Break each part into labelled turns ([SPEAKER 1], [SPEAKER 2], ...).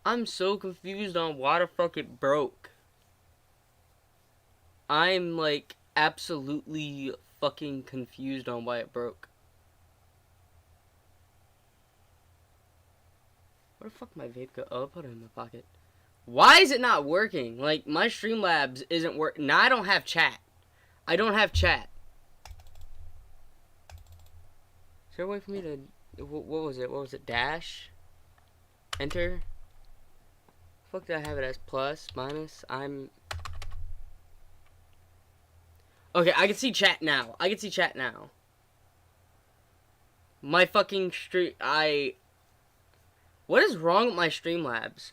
[SPEAKER 1] I'm so confused on why the fuck it broke. I'm like absolutely fucking confused on why it broke. Where the fuck my vape go? Oh, I put it in my pocket. Why is it not working? Like, my Streamlabs isn't working. Now I don't have chat. I don't have chat. Is there a way for me to... What was it? What was it? Dash? Enter? Fuck did I have it as? Plus? Minus? I'm... Okay, I can see chat now. I can see chat now. My fucking stream... What is wrong with my Streamlabs?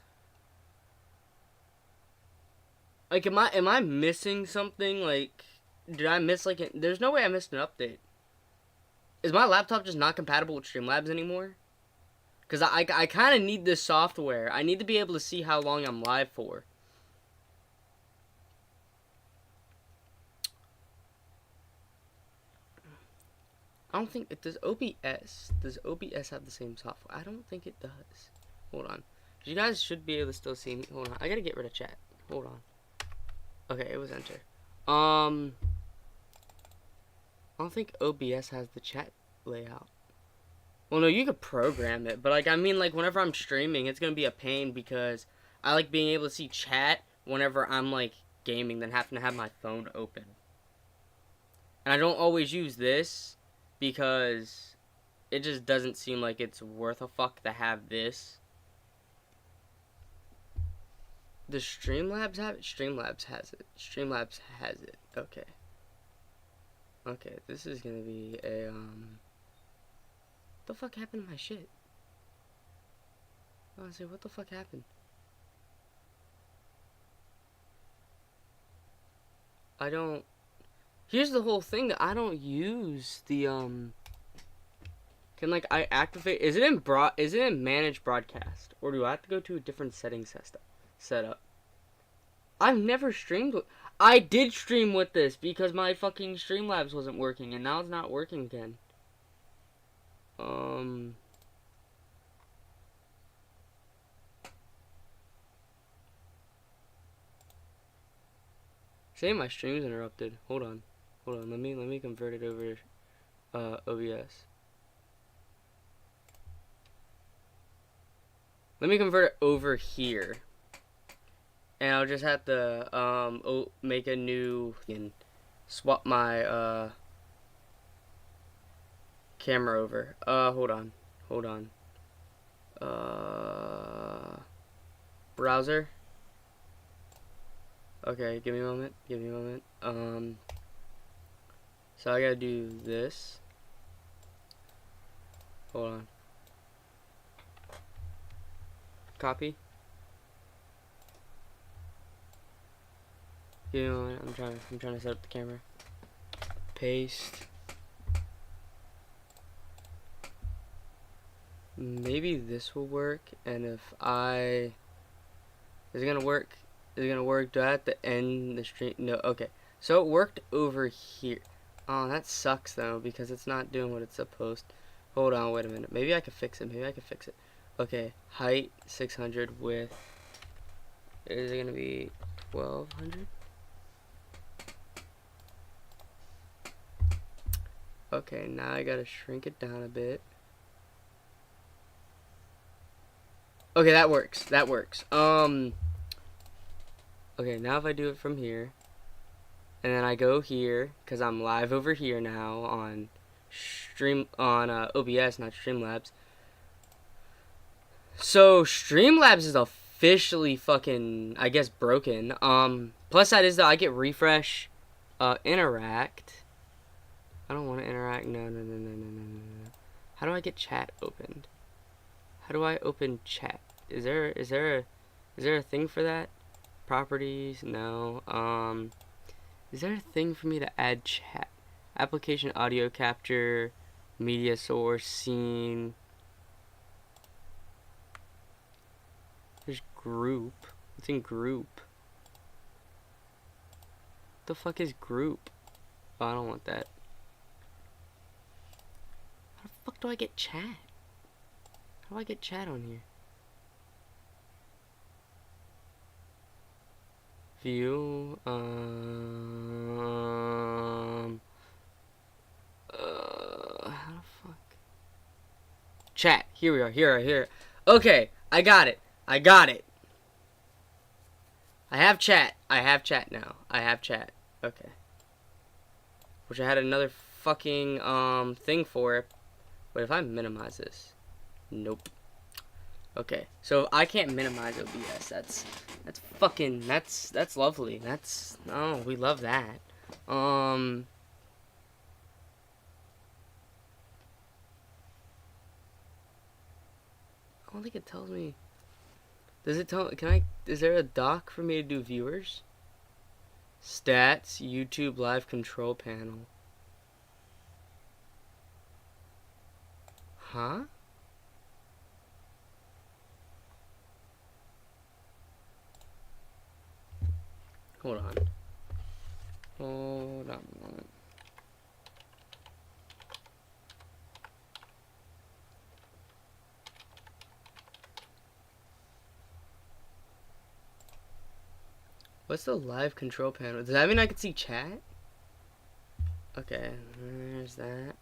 [SPEAKER 1] Like, am I missing something? Like, did I miss, like... There's no way I missed an update. Is my laptop just not compatible with Streamlabs anymore? Because I kind of need this software. I need to be able to see how long I'm live for. I don't think it does. Does OBS have the same software? I don't think it does. Hold on. You guys should be able to still see me. Hold on. I gotta get rid of chat. Hold on. Okay, it was enter. I don't think OBS has the chat layout. Well, no, you could program it, but like I mean, like whenever I'm streaming, it's gonna be a pain because I like being able to see chat whenever I'm like gaming than having to have my phone open. And I don't always use this because it just doesn't seem like it's worth a fuck to have this. Does Streamlabs have it? Streamlabs has it. Streamlabs has it. Okay. Okay, this is gonna be a, What the fuck happened to my shit? Honestly, what the fuck happened? I don't... Here's the whole thing that I don't use the, Can, like, I activate... Is it in manage broadcast? Or do I have to go to a different settings setup? I've never streamed with... I did stream with this because my fucking Streamlabs wasn't working, and now it's not working again. Say my stream's interrupted. Hold on. Let me convert it over OBS. Let me convert it over here. And I'll just have to make a new and swap my camera over. Hold on. Browser. Okay, give me a moment. So I gotta do this. Hold on. Copy. Give me a moment. I'm trying to set up the camera. Paste. Maybe this will work, and if is it gonna work? Do I have to end the stream? No, okay. So it worked over here. Oh, that sucks though, because it's not doing what it's supposed to. Hold on, wait a minute. Maybe I can fix it. Okay, height 600, width. Is it gonna be 1200? Okay, now I gotta shrink it down a bit. Okay, that works. Okay, now if I do it from here, and then I go here, because I'm live over here now on OBS, not Streamlabs. So Streamlabs is officially fucking, I guess, broken. Plus side is that I get refresh, interact. I don't want to interact. No. How do I get chat opened? How do I open chat? Is there a thing for that? Properties? No. Is there a thing for me to add chat? Application audio capture, media source, scene. There's group. What's in group? What the fuck is group? Oh, I don't want that. How the fuck do I get chat? How do I get chat on here? View. How the fuck? Chat. Here we are. Here. Okay, I got it. I have chat. Now. I have chat. Okay. Which I had another fucking thing for it. Wait, if I minimize this. Nope. Okay. So if I can't minimize OBS, that's fucking that's lovely. We love that. I don't think it tells me. Does it tell? Is there a dock for me to do viewers? Stats, YouTube live control panel. Huh? Hold on a moment. What's the live control panel? Does that mean I can see chat? Okay, there's that.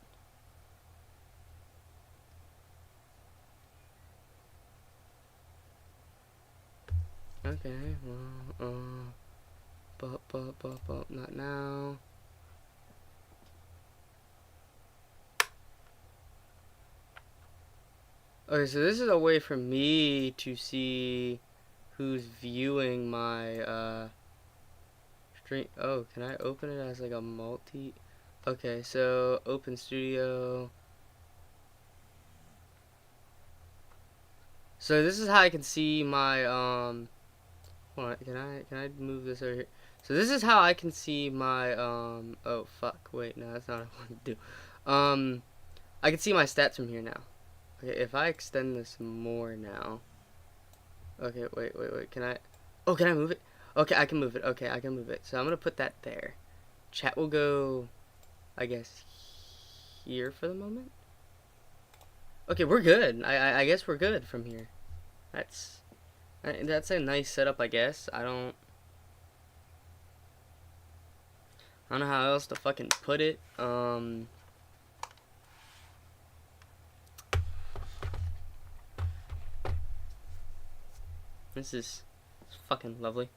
[SPEAKER 1] Okay, well, not now. Okay, so this is a way for me to see who's viewing my, stream. Oh, can I open it as like a multi? Okay, so open studio. So this is how I can see my, hold on, can I move this over here? So this is how I can see my, oh fuck, wait, no, that's not what I want to do. I can see my stats from here now. Okay, if I extend this more now. Okay, wait, can I move it? Okay, I can move it. Okay, I can move it. So I'm gonna put that there. Chat will go, I guess, here for the moment. Okay, we're good. I guess we're good from here. That's a nice setup, I guess. I don't know how else to fucking put it. This is fucking lovely.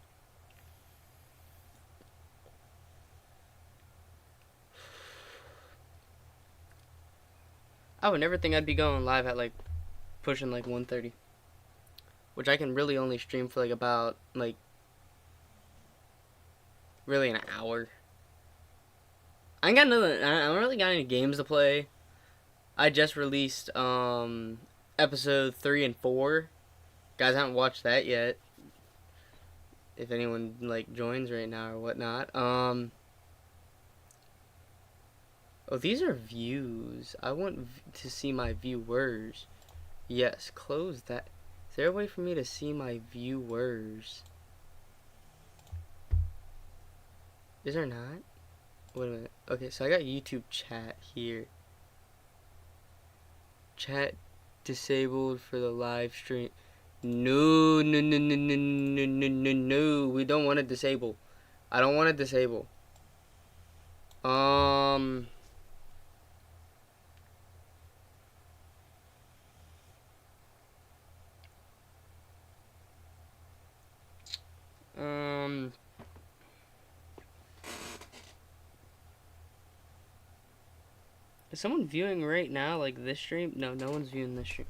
[SPEAKER 1] I would never think I'd be going live at like pushing like 1:30, which I can really only stream for like about like really an hour. I don't really got any games to play. I just released episode 3 and 4. Guys haven't watched that yet. If anyone like joins right now or whatnot. Oh, these are views. I want to see my viewers. Yes, close that. Is there a way for me to see my viewers? Is there not? Wait a minute. Okay, so I got YouTube chat here. Chat disabled for the live stream. No. We don't want to disable. I don't want to disable. Is someone viewing right now, like this stream? No, no one's viewing this stream.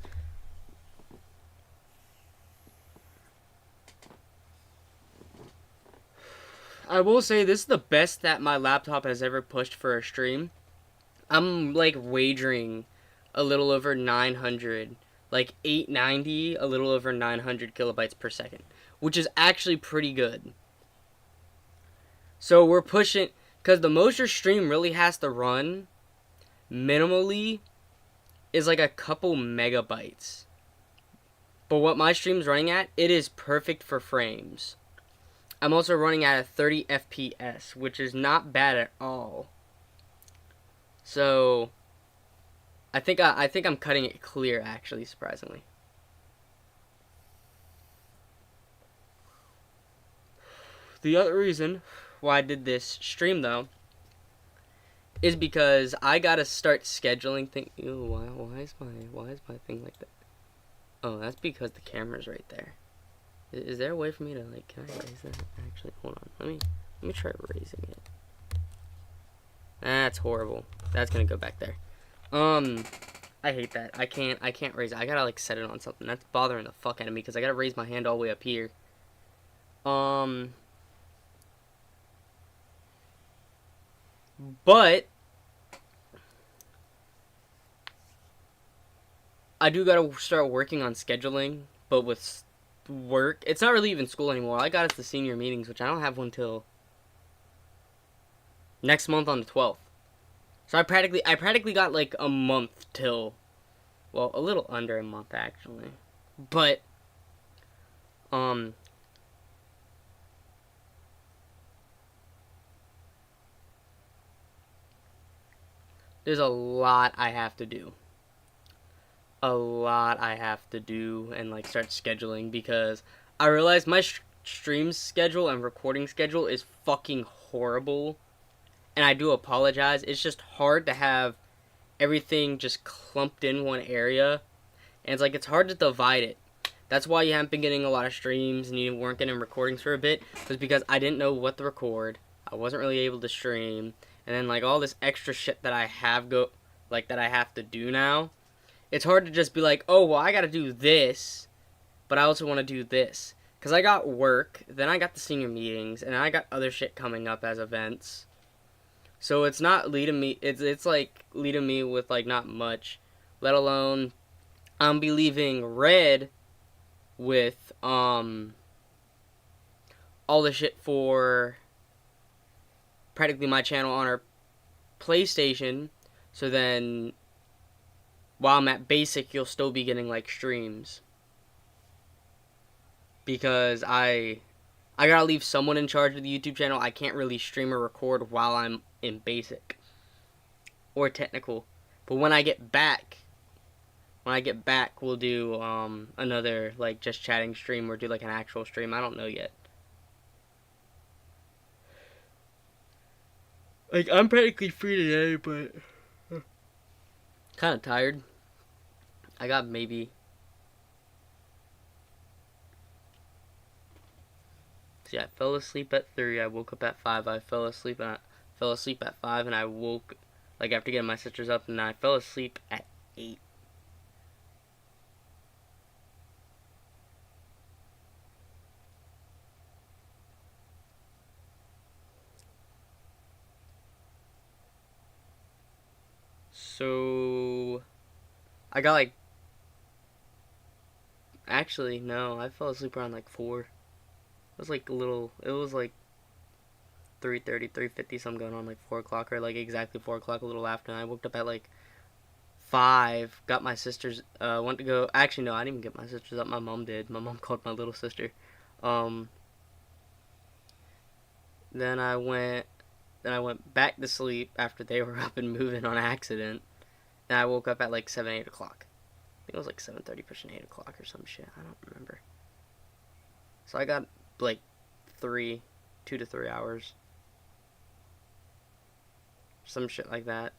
[SPEAKER 1] I will say this is the best that my laptop has ever pushed for a stream. I'm like wagering a little over 900, like 890, a little over 900 kilobytes per second, which is actually pretty good. So we're pushing, because the most your stream really has to run minimally is like a couple megabytes. But what my stream's running at, it is perfect for frames. I'm also running at a 30 FPS, which is not bad at all. So I think I'm cutting it clear, actually, surprisingly. the other reason why I did this stream though is because I gotta start scheduling things. Ew, why is my thing like that? Oh, that's because the camera's right there. Is there a way for me to like? Can I raise that? Actually, hold on. Let me try raising it. That's horrible. That's gonna go back there. I hate that. I can't raise it. I gotta like set it on something. That's bothering the fuck out of me because I gotta raise my hand all the way up here. But I do gotta start working on scheduling, but with work, it's not really even school anymore. I got it to senior meetings, which I don't have one till next month on the 12th. So I practically got like a month till, well, a little under a month actually. But there's a lot I have to do. A lot I have to do and like start scheduling because I realized my stream schedule and recording schedule is fucking horrible. And I do apologize. It's just hard to have everything just clumped in one area. And it's like it's hard to divide it. That's why you haven't been getting a lot of streams and you weren't getting recordings for a bit. Was because I didn't know what to record. I wasn't really able to stream. And then like all this extra shit that I have that I have to do now. It's hard to just be like, oh well, I gotta do this, but I also want to do this. Cause I got work, then I got the senior meetings, and I got other shit coming up as events. So it's not leading me. It's like leading me with like not much, let alone I'm be leaving Red with all the shit for practically my channel on our PlayStation. So then while I'm at basic, you'll still be getting like streams because I gotta leave someone in charge of the YouTube channel. I can't really stream or record while I'm in basic or technical. But when I get back, we'll do another like just chatting stream or do like an actual stream. I don't know yet. Like I'm practically free today, but kind of tired. I got maybe. See, I fell asleep at 3. I woke up at 5. I fell asleep at 5, and I woke like after getting my sisters up, and I fell asleep at 8. So I got like. Actually, no, I fell asleep around like 4. It was like a little. It was like 3:30, 3:50, something going on like 4 o'clock or like exactly 4 o'clock, a little after. And I woke up at like 5. Got my sisters. Went to go. Actually, no, I didn't even get my sisters up. My mom did. My mom called my little sister. Then I went back to sleep after they were up and moving on accident. And I woke up at like 7, 8 o'clock. I think it was like 7:30 pushing 8 o'clock or some shit. I don't remember. So I got like 2 to 3 hours. Some shit like that.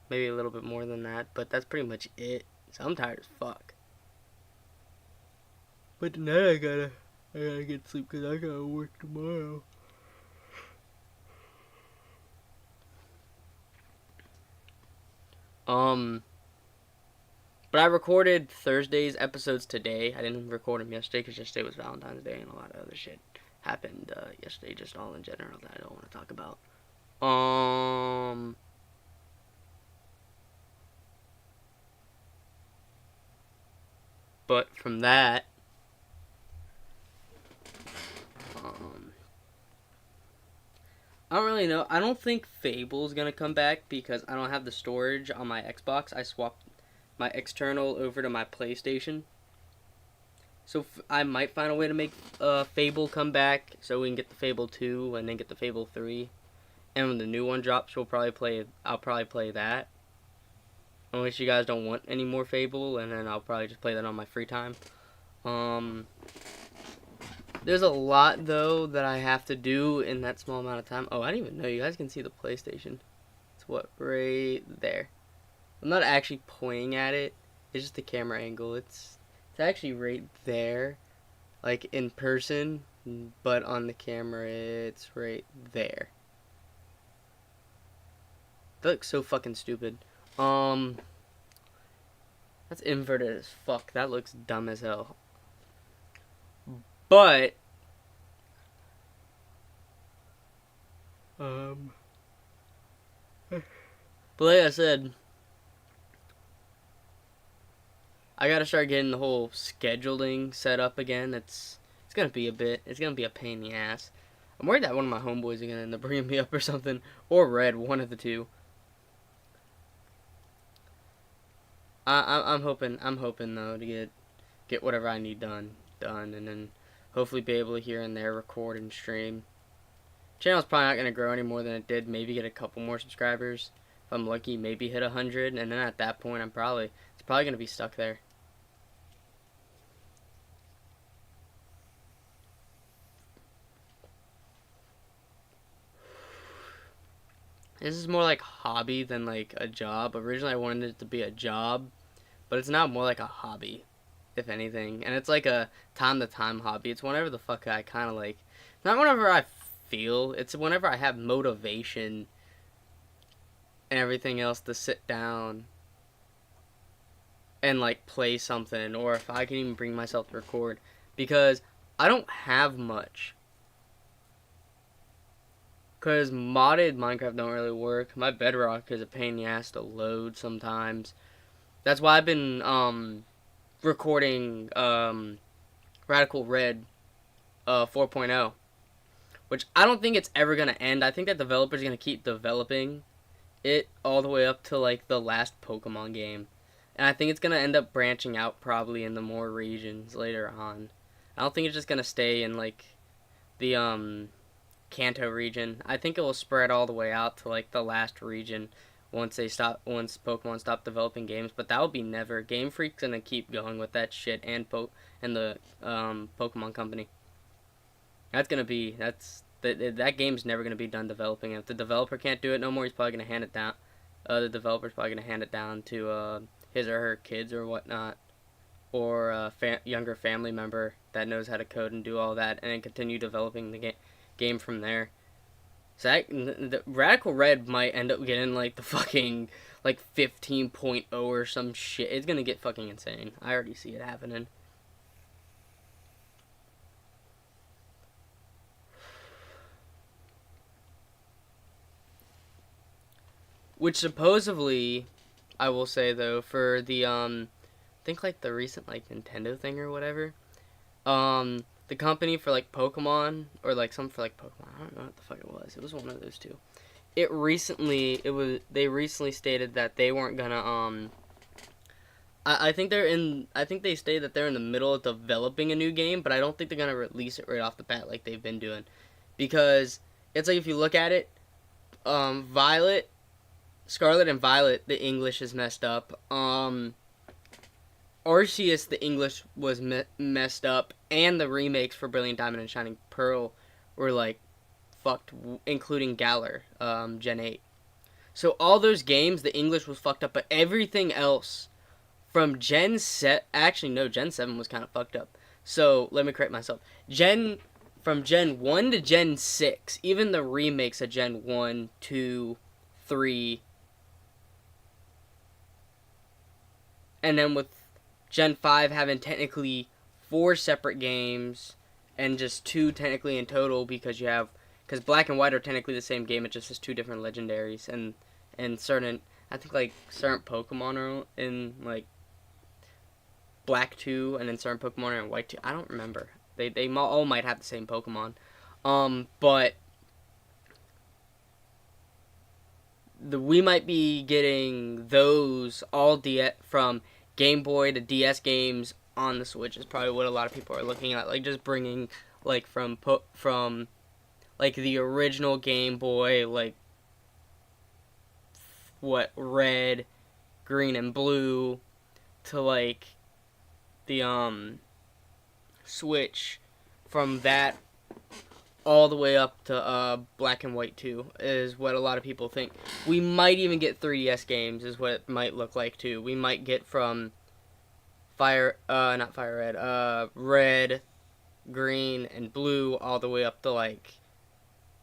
[SPEAKER 1] Maybe a little bit more than that, but that's pretty much it. So I'm tired as fuck. But tonight I gotta get sleep because I gotta work tomorrow. But I recorded Thursday's episodes today. I didn't record them yesterday because yesterday was Valentine's Day and a lot of other shit happened yesterday, just all in general that I don't want to talk about. But from that, I don't really know. I don't think Fable's gonna come back because I don't have the storage on my Xbox. I swapped my external over to my PlayStation. So I might find a way to make Fable come back so we can get the Fable 2 and then get the Fable 3. And when the new one drops, I'll probably play that. Unless you guys don't want any more Fable, and then I'll probably just play that on my free time. Then There's a lot though that I have to do in that small amount of time. Oh, I didn't even know you guys can see the PlayStation. It's what, right there. I'm not actually pointing at it. It's just the camera angle. It's actually right there, like in person, but on the camera it's right there. That looks so fucking stupid. That's inverted as fuck. That looks dumb as hell. But um but like I said, I gotta start getting the whole scheduling set up again. It's gonna be a pain in the ass. I'm worried that one of my homeboys is gonna end up bringing me up or something, or Red, one of the two. I'm hoping though to get whatever I need done, and then hopefully be able to here and there record and stream. Channel's probably not gonna grow any more than it did. Maybe get a couple more subscribers. If I'm lucky, maybe hit 100, and then at that point, it's probably gonna be stuck there. This is more like a hobby than like a job. Originally, I wanted it to be a job, but it's now more like a hobby, if anything. And it's like a time-to-time hobby. It's whenever the fuck I kind of like. Not whenever I feel. It's whenever I have motivation and everything else to sit down and like play something, or if I can even bring myself to record. Because I don't have much. Because modded Minecraft don't really work. My Bedrock is a pain in the ass to load sometimes. That's why I've been recording Radical Red 4.0. Which I don't think it's ever going to end. I think that developers are going to keep developing it all the way up to like the last Pokemon game. And I think it's going to end up branching out probably into more regions later on. I don't think it's just going to stay in like the Kanto region. I think it will spread all the way out to like the last region once Pokemon stop developing games, but that will be never. Game Freak's gonna keep going with that shit, and the Pokemon Company. That game's never gonna be done developing. If the developer can't do it no more, he's probably gonna hand it down. The developer's probably gonna hand it down to his or her kids or whatnot, or a younger family member that knows how to code and do all that, and then continue developing the game from there. So the Radical Red might end up getting like the fucking like 15.0 or some shit. It's gonna get fucking insane. I already see it happening. Which supposedly, I will say though, for the I think like the recent like Nintendo thing or whatever, the company for like Pokemon, or like some for like Pokemon, I don't know what the fuck it was. It was one of those two. They recently stated that they weren't gonna I think they stated that they're in the middle of developing a new game, but I don't think they're gonna release it right off the bat like they've been doing, because it's like if you look at it, Scarlet and Violet, the English is messed up. Arceus, the English was messed up, and the remakes for Brilliant Diamond and Shining Pearl were like fucked, including Galar, Gen 8. So all those games, the English was fucked up, but everything else from Gen 7, actually no, Gen 7 was kind of fucked up. So let me correct myself. From Gen 1 to Gen 6, even the remakes of Gen 1, 2, 3, and then with Gen 5 having technically 4 separate games and just 2 technically in total, because Black and White are technically the same game, it just has 2 different legendaries, and certain Pokemon are in like Black 2, and then certain Pokemon are in White 2. I don't remember. They all might have the same Pokemon. But we might be getting those all from Game Boy to DS games on the Switch is probably what a lot of people are looking at. Like just bringing like from like the original Game Boy, like what, red, green, and blue, to like the Switch from that all the way up to Black and White 2 is what a lot of people think. We might even get 3DS games is what it might look like too. We might get from not Fire Red, Red, Green, and Blue all the way up to like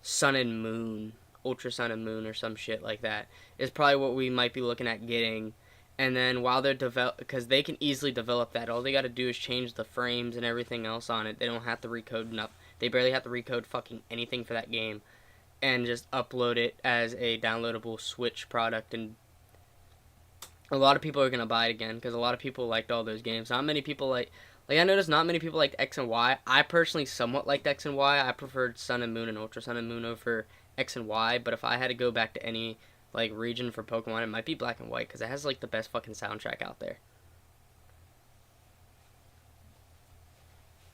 [SPEAKER 1] Sun and Moon, Ultra Sun and Moon or some shit like that is probably what we might be looking at getting. And then while they're because they can easily develop that, all they got to do is change the frames and everything else on it. They don't have to recode enough. They barely have to recode fucking anything for that game, and just upload it as a downloadable Switch product. And a lot of people are gonna buy it again because a lot of people liked all those games. Not many people like I noticed not many people liked X and Y. I personally somewhat liked X and Y. I preferred Sun and Moon and Ultra Sun and Moon over X and Y. But if I had to go back to any like region for Pokemon, it might be Black and White because it has like the best fucking soundtrack out there.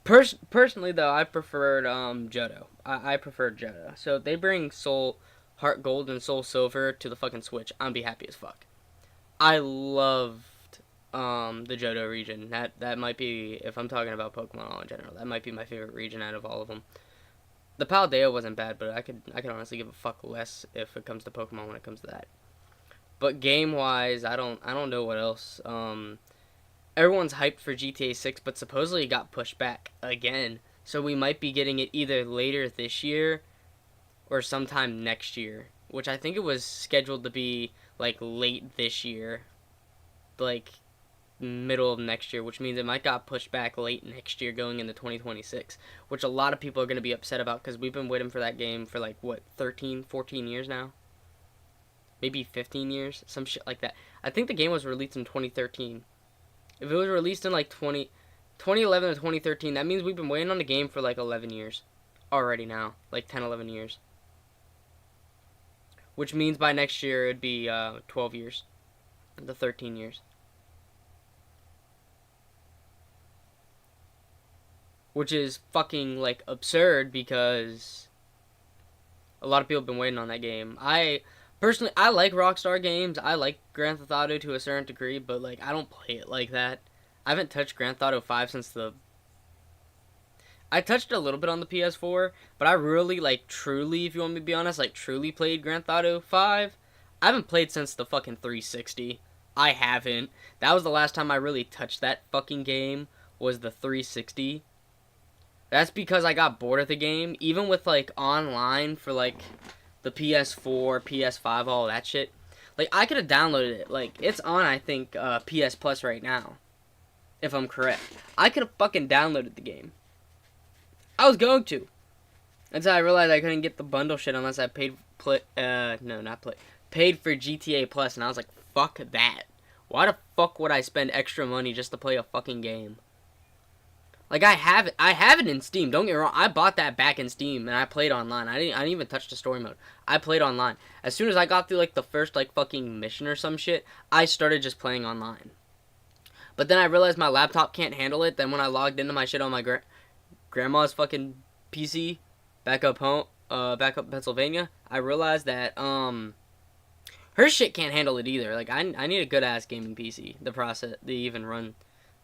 [SPEAKER 1] Personally though, I preferred Johto. I preferred Johto. So if they bring Soul Heart Gold and Soul Silver to the fucking Switch, I'm be happy as fuck. I loved the Johto region. That might be, if I'm talking about Pokemon all in general, that might be my favorite region out of all of them. The Paldea wasn't bad, but I could honestly give a fuck less if it comes to Pokemon when it comes to that. But game wise, I don't know what else. Everyone's hyped for GTA 6, but supposedly it got pushed back again. So we might be getting it either later this year or sometime next year, which I think it was scheduled to be like late this year, like middle of next year, which means it might got pushed back late next year going into 2026, which a lot of people are going to be upset about because we've been waiting for that game for like, what, 13, 14 years now? Maybe 15 years? Some shit like that. I think the game was released in 2013. If it was released in like 2011 or 2013, that means we've been waiting on the game for like 11 years already now. Like 10, 11 years. Which means by next year it'd be 12 years. The 13 years. Which is fucking like absurd because a lot of people have been waiting on that game. Personally, I like Rockstar games. I like Grand Theft Auto to a certain degree, but like I don't play it like that. I haven't touched Grand Theft Auto 5 since I touched a little bit on the PS4, but I really like truly, if you want me to be honest, like truly played Grand Theft Auto 5. I haven't played since the fucking 360. I haven't. That was the last time I really touched that fucking game was the 360. That's because I got bored of the game, even with like online for like the PS4, PS5, all that shit. Like, I could have downloaded it. Like, it's on, I think, PS Plus right now. If I'm correct. I could have fucking downloaded the game. I was going to. Until I realized I couldn't get the bundle shit unless I paid paid for GTA Plus, and I was like, fuck that. Why the fuck would I spend extra money just to play a fucking game? Like, I have it in Steam. Don't get me wrong. I bought that back in Steam, and I played online. I didn't even touch the story mode. I played online. As soon as I got through, like, the first, like, fucking mission or some shit, I started just playing online. But then I realized my laptop can't handle it. Then when I logged into my shit on my grandma's fucking PC, back up in Pennsylvania, I realized that, her shit can't handle it either. Like, I need a good-ass gaming PC to even run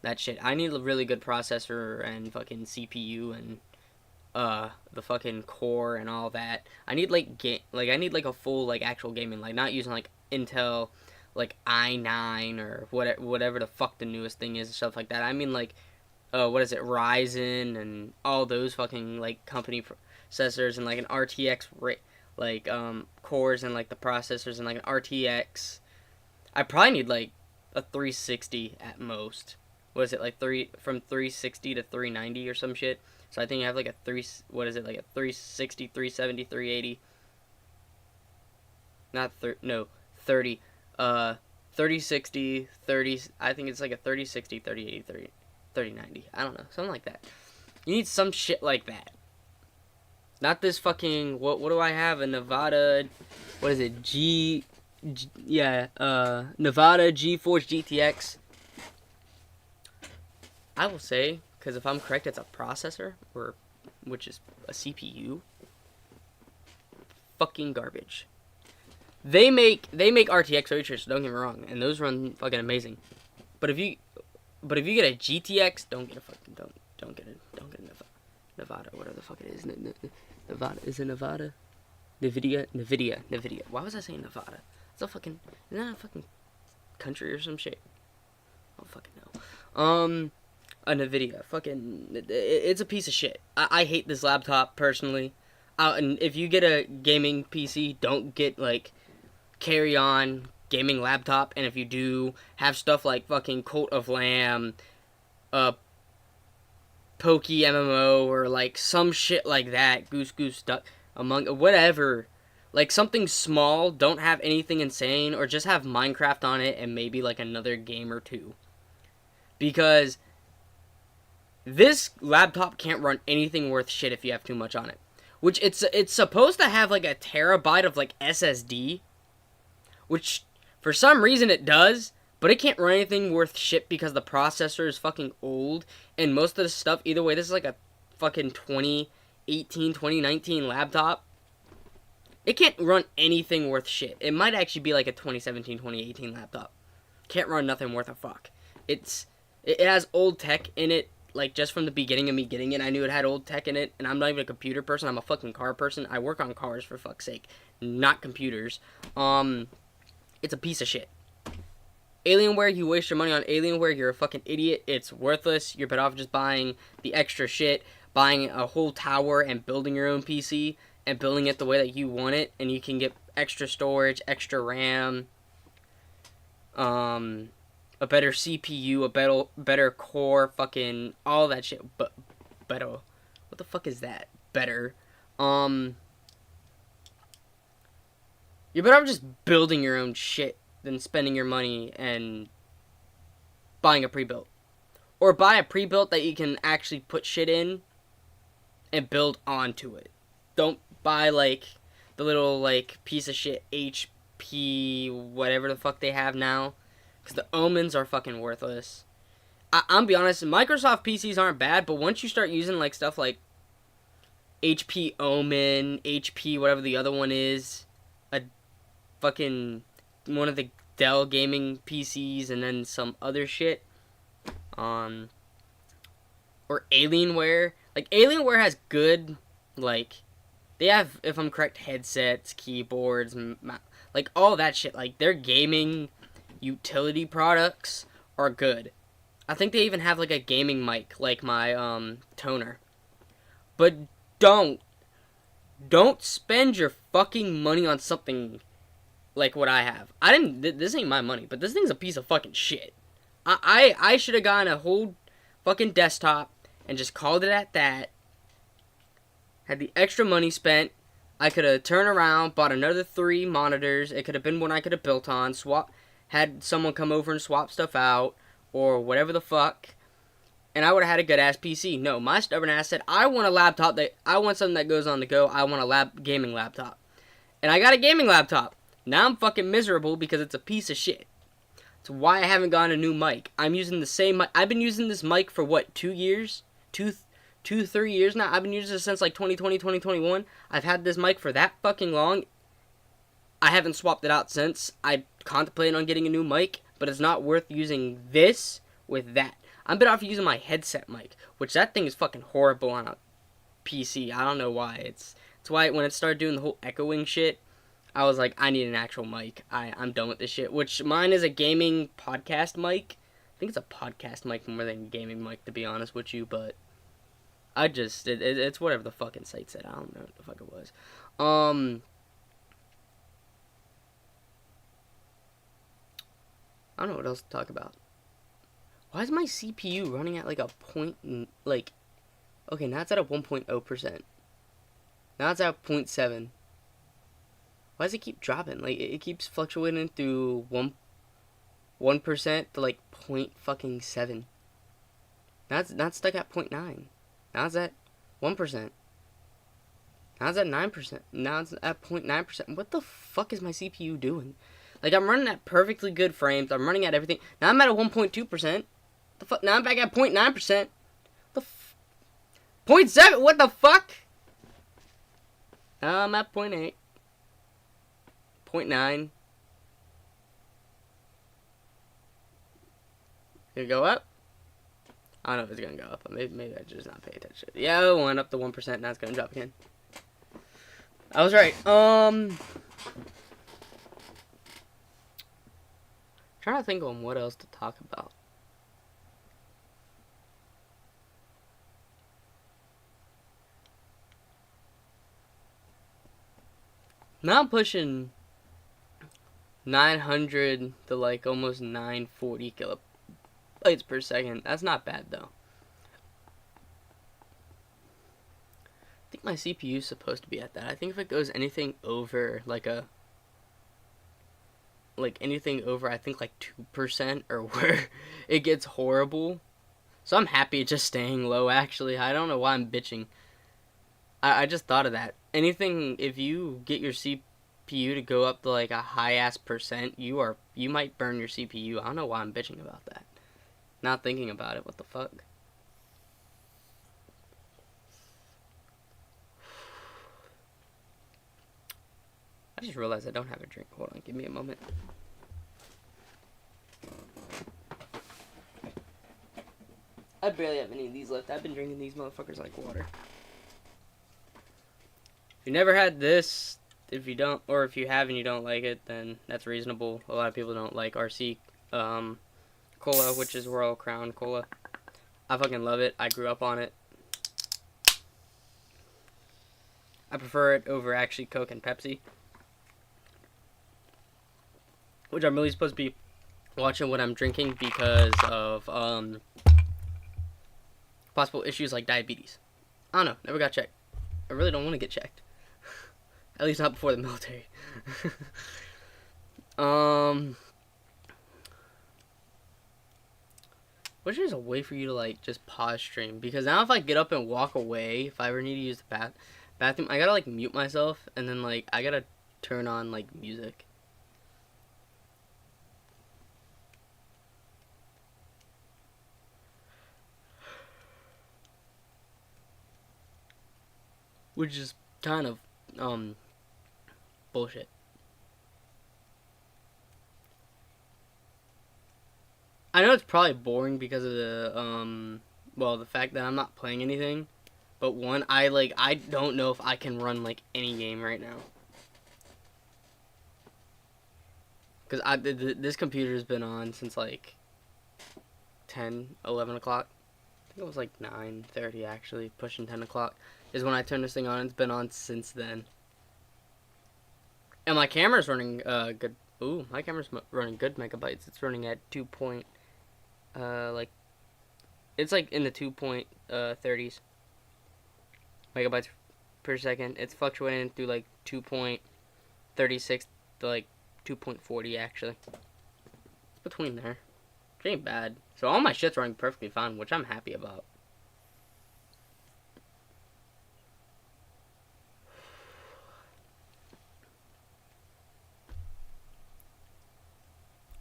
[SPEAKER 1] that shit. I need a really good processor and fucking CPU and the fucking core and all that. I need I need like a full like actual gaming, like not using like Intel like i9 or whatever the fuck the newest thing is and stuff like that. I mean like what is it, Ryzen and all those fucking like company processors and like an RTX cores and like the processors and like an RTX. I probably need like a 360 at most. What is it, like from 360 to 390 or some shit? So I think I have like a 360, 370, 380. 30. 3060, 30, I think it's like a 3060, 3080, 3090. I don't know, something like that. You need some shit like that. Not this fucking, what do I have? A Nevada, what is it, Nevada GeForce GTX. I will say, because if I'm correct, it's a processor, which is a CPU. Fucking garbage. They make RTX ray tracers, don't get me wrong, and those run fucking amazing. But if you get a GTX, don't get a Nevada, whatever the fuck it is. Nevada, is it Nevada? Nvidia. Why was I saying Nevada? It's a fucking, isn't that a fucking country or some shit? I don't fucking know. A Nvidia, fucking, it's a piece of shit. I hate this laptop personally. And if you get a gaming PC, don't get like carry on gaming laptop. And if you do, have stuff like fucking Cult of Lamb, Pokey MMO, or like some shit like that. Goose Duck, among whatever. Like something small. Don't have anything insane, or just have Minecraft on it and maybe like another game or two. Because this laptop can't run anything worth shit if you have too much on it. Which it's supposed to have like a terabyte of like SSD, which for some reason it does, but it can't run anything worth shit because the processor is fucking old, and most of the stuff, either way, this is like a fucking 2018, 2019 laptop. It can't run anything worth shit. It might actually be like a 2017, 2018 laptop. Can't run nothing worth a fuck. It has old tech in it. Like, just from the beginning of me getting it, I knew it had old tech in it, and I'm not even a computer person, I'm a fucking car person. I work on cars, for fuck's sake, not computers. It's a piece of shit. Alienware, you waste your money on Alienware, you're a fucking idiot. It's worthless. You're better off just buying the extra shit, buying a whole tower and building your own PC, and building it the way that you want it, and you can get extra storage, extra RAM, a better CPU, a better core, fucking all that shit. But better, what the fuck is that? Better. You're better off just building your own shit than spending your money and buying a pre-built, or buy a pre-built that you can actually put shit in and build onto it. Don't buy like the little like piece of shit HP whatever the fuck they have now. Because the Omens are fucking worthless. I'm be honest, Microsoft PCs aren't bad, but once you start using like stuff like HP Omen, HP, whatever the other one is, a fucking one of the Dell gaming PCs, and then some other shit, or Alienware. Like, Alienware has good, like, they have, if I'm correct, headsets, keyboards, like, all that shit. Like, their gaming utility products are good. I think they even have like a gaming mic, like my toner. But don't spend your fucking money on something like what I have. This ain't my money, but this thing's a piece of fucking shit. I should have gotten a whole fucking desktop and just called it at that. Had the extra money spent. I could have turned around, bought another 3 monitors. It could have been one I could have built on, had someone come over and swap stuff out, or whatever the fuck, and I would have had a good-ass PC. No, my stubborn ass said, I want a laptop I want something that goes on the go. I want a gaming laptop. And I got a gaming laptop. Now I'm fucking miserable because it's a piece of shit. That's why I haven't gotten a new mic. I'm using the same mic. I've been using this mic for what, 2 years? 3 years now? I've been using it since like 2020, 2021. I've had this mic for that fucking long. I haven't swapped it out since. I contemplated on getting a new mic, but it's not worth using this with that. I'm better off using my headset mic, which that thing is fucking horrible on a PC. I don't know why. It's why when it started doing the whole echoing shit, I was like, I need an actual mic. I'm done with this shit. Which mine is a gaming podcast mic. I think it's a podcast mic more than a gaming mic, to be honest with you, but it's whatever the fucking site said. I don't know what the fuck it was. I don't know what else to talk about. Why is my CPU running at like a point, like, okay, now it's at a 1.0%. Now it's at 0.7. Why does it keep dropping? Like, it keeps fluctuating through 1% to like fucking 0.7. Now it's stuck at 0.9. Now it's at 1%. Now it's at 9%. Now it's at 0.9%. What the fuck is my CPU doing? Like, I'm running at perfectly good frames. I'm running at everything. Now I'm at a 1.2%. The fuck? Now I'm back at 0.9%. 0.7? What the fuck? Now I'm at 0.8. 0.9. Gonna go up. I don't know if it's gonna go up, but maybe I just not pay attention. Yeah, it went up to 1%, now it's gonna drop again. I was right. Trying to think on what else to talk about. Now I'm pushing 900 to like almost 940 kilobytes per second. That's not bad though. I think my CPU is supposed to be at that. I think if it goes anything over anything over, I think like 2% or where, it gets horrible. So I'm happy just staying low actually. I don't know why I'm bitching. I just thought of that. Anything, if you get your CPU to go up to like a high ass percent, you might burn your CPU. I don't know why I'm bitching about that. Not thinking about it. What the fuck? I just realized I don't have a drink. Hold on, give me a moment. I barely have any of these left. I've been drinking these motherfuckers like water. If you never had this, if you don't, or if you have and you don't like it, then that's reasonable. A lot of people don't like RC Cola, which is Royal Crown Cola. I fucking love it. I grew up on it. I prefer it over actually Coke and Pepsi, which I'm really supposed to be watching what I'm drinking because of possible issues like diabetes. I don't know. Never got checked. I really don't want to get checked. At least not before the military. Wish there's a way for you to like just pause stream, because now if I get up and walk away, if I ever need to use the bathroom, I gotta like mute myself, and then like I gotta turn on like music. Which is kind of bullshit. I know it's probably boring because of the the fact that I'm not playing anything, but one, I don't know if I can run like any game right now, because this computer's been on since like 11 o'clock. I think it was like 9:30 actually, pushing 10 o'clock is when I turned this thing on. It's been on since then. And my camera's running good. Ooh, my camera's running good megabytes. It's running at it's like in the 2.30s megabytes per second. It's fluctuating through like 2.36 to like 2.40 actually. It's between there. It ain't bad. So all my shit's running perfectly fine, which I'm happy about.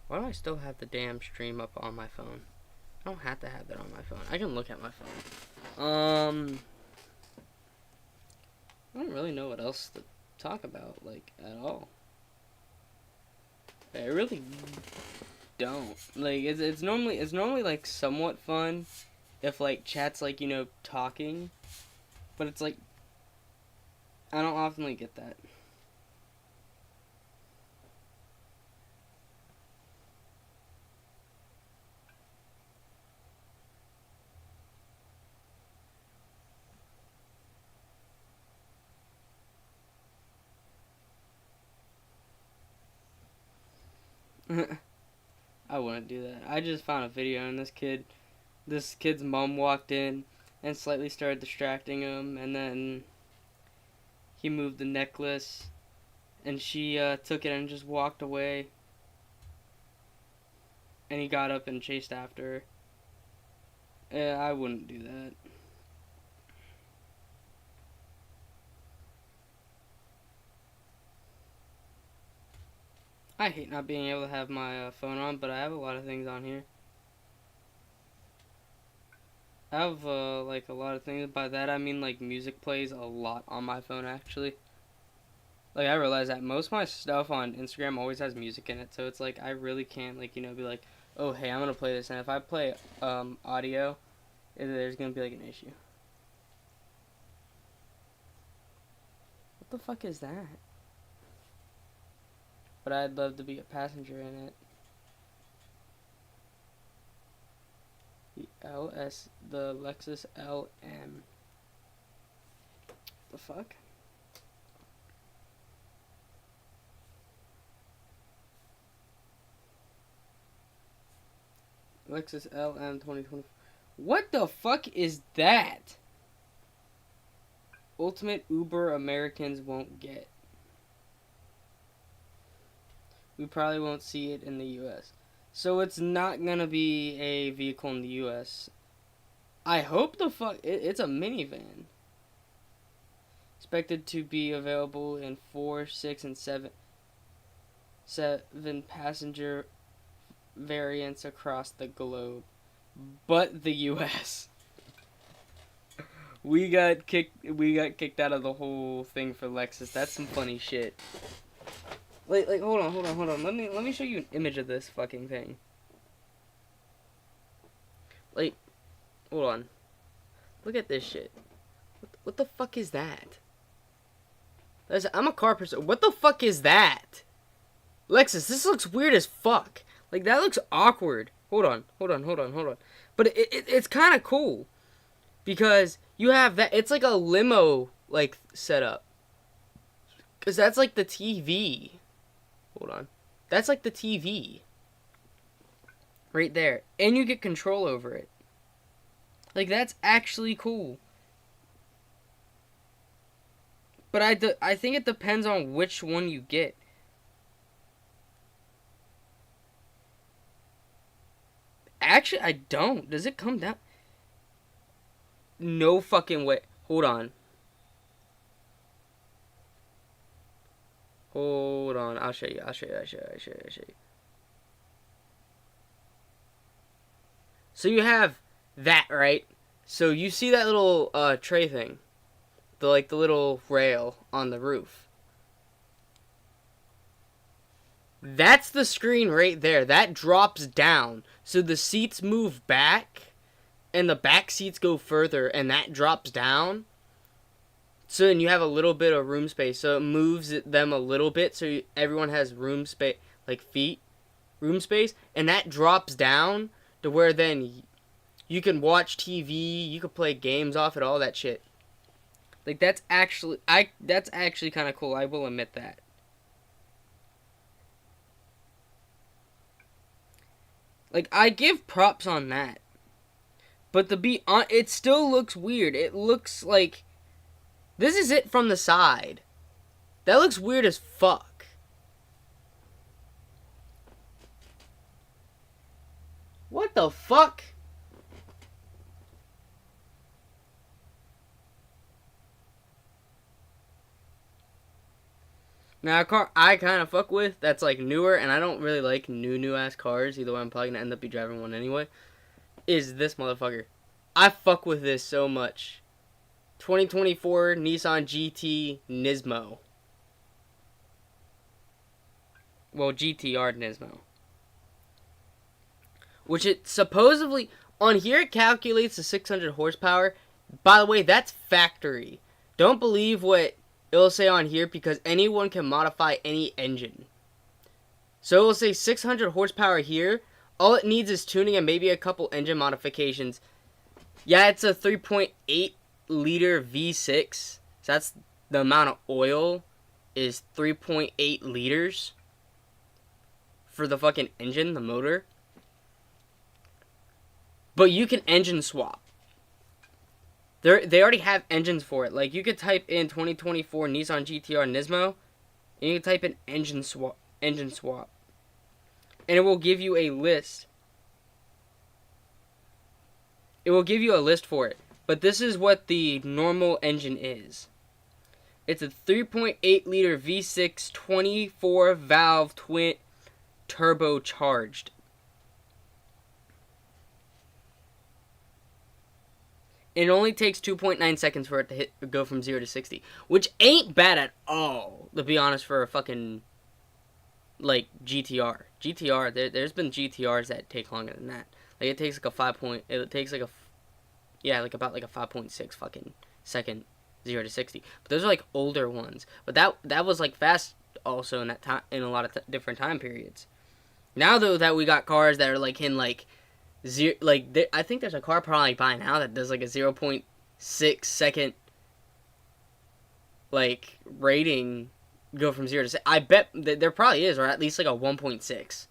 [SPEAKER 1] Why do I still have the damn stream up on my phone? I don't have to have that on my phone. I can look at my phone. I don't really know what else to talk about, like, at all. I really don't. Like, it's normally like somewhat fun if like chat's like, you know, talking, but it's like I don't often get that. I wouldn't do that. I just found a video and this kid's mom walked in and slightly started distracting him, and then he moved the necklace and she took it and just walked away, and he got up and chased after her. Yeah, I wouldn't do that. I hate not being able to have my phone on, but I have a lot of things on here. I have like a lot of things. By that I mean like music plays a lot on my phone actually. Like I realize that most of my stuff on Instagram always has music in it, so it's like I really can't like, you know, be like, oh hey, I'm gonna play this, and if I play audio, there's gonna be like an issue. What the fuck is that? But I'd love to be a passenger in it. The Lexus LM. The fuck? Lexus LM 2020. What the fuck is that? Ultimate Uber Americans won't get. We probably won't see it in the US. So it's not gonna be a vehicle in the US. I hope the fuck it's a minivan. Expected to be available in 4, 6, and 7 passenger variants across the globe, but the US. We got kicked out of the whole thing for Lexus. That's some funny shit. Like hold on. Let me show you an image of this fucking thing. Like, hold on. Look at this shit. What the fuck is that? I'm a car person. What the fuck is that? Lexus, this looks weird as fuck. Like, that looks awkward. Hold on. But it's kind of cool. Because you have that. It's like a limo, like, setup. Because that's like the TV. Hold on. That's like the TV. Right there. And you get control over it. Like, that's actually cool. But I think it depends on which one you get. Actually, I don't. Does it come down? No fucking way. Hold on. I'll show you. So you have that, right? So you see that little tray thing. The little rail on the roof. That's the screen right there. That drops down. So the seats move back. And the back seats go further. And that drops down. So then you have a little bit of room space. So it moves them a little bit. So everyone has room space. Like room space. And that drops down. To where then you can watch TV. You can play games off it. All that shit. Like, that's actually kind of cool. I will admit that. Like, I give props on that. But to be on, it still looks weird. It looks like this is it from the side. That looks weird as fuck. What the fuck? Now, a car I kind of fuck with that's like newer, and I don't really like new ass cars, either way I'm probably gonna end up be driving one anyway, is this motherfucker. I fuck with this so much. 2024 Nissan GT Nismo. Well, GTR Nismo. Which it supposedly, on here it calculates the 600 horsepower. By the way, that's factory. Don't believe what it'll say on here because anyone can modify any engine. So it'll say 600 horsepower here. All it needs is tuning and maybe a couple engine modifications. Yeah, it's a 3.8 liter V6. So that's the amount of oil is 3.8 liters for the fucking engine, the motor. But you can engine swap. They already have engines for it. Like, you could type in 2024 Nissan GTR Nismo, and you can type in engine swap. And it will give you a list. It will give you a list for it. But this is what the normal engine is. It's a 3.8 liter V6 24 valve twin turbocharged. It only takes 2.9 seconds for it to go from 0 to 60. Which ain't bad at all, to be honest, for a fucking, like, GTR. GTR, there's been GTRs that take longer than that. Like, it takes like a yeah, like about like a 5.6 fucking second 0 to 60. But those are like older ones. But that was like fast also in that time, in a lot of different time periods. Now though that we got cars that are like in like zero, like I think there's a car probably by now that does like a 0.6 second like rating, go from 0 to 6. I bet there probably is, or at least like a 1.6.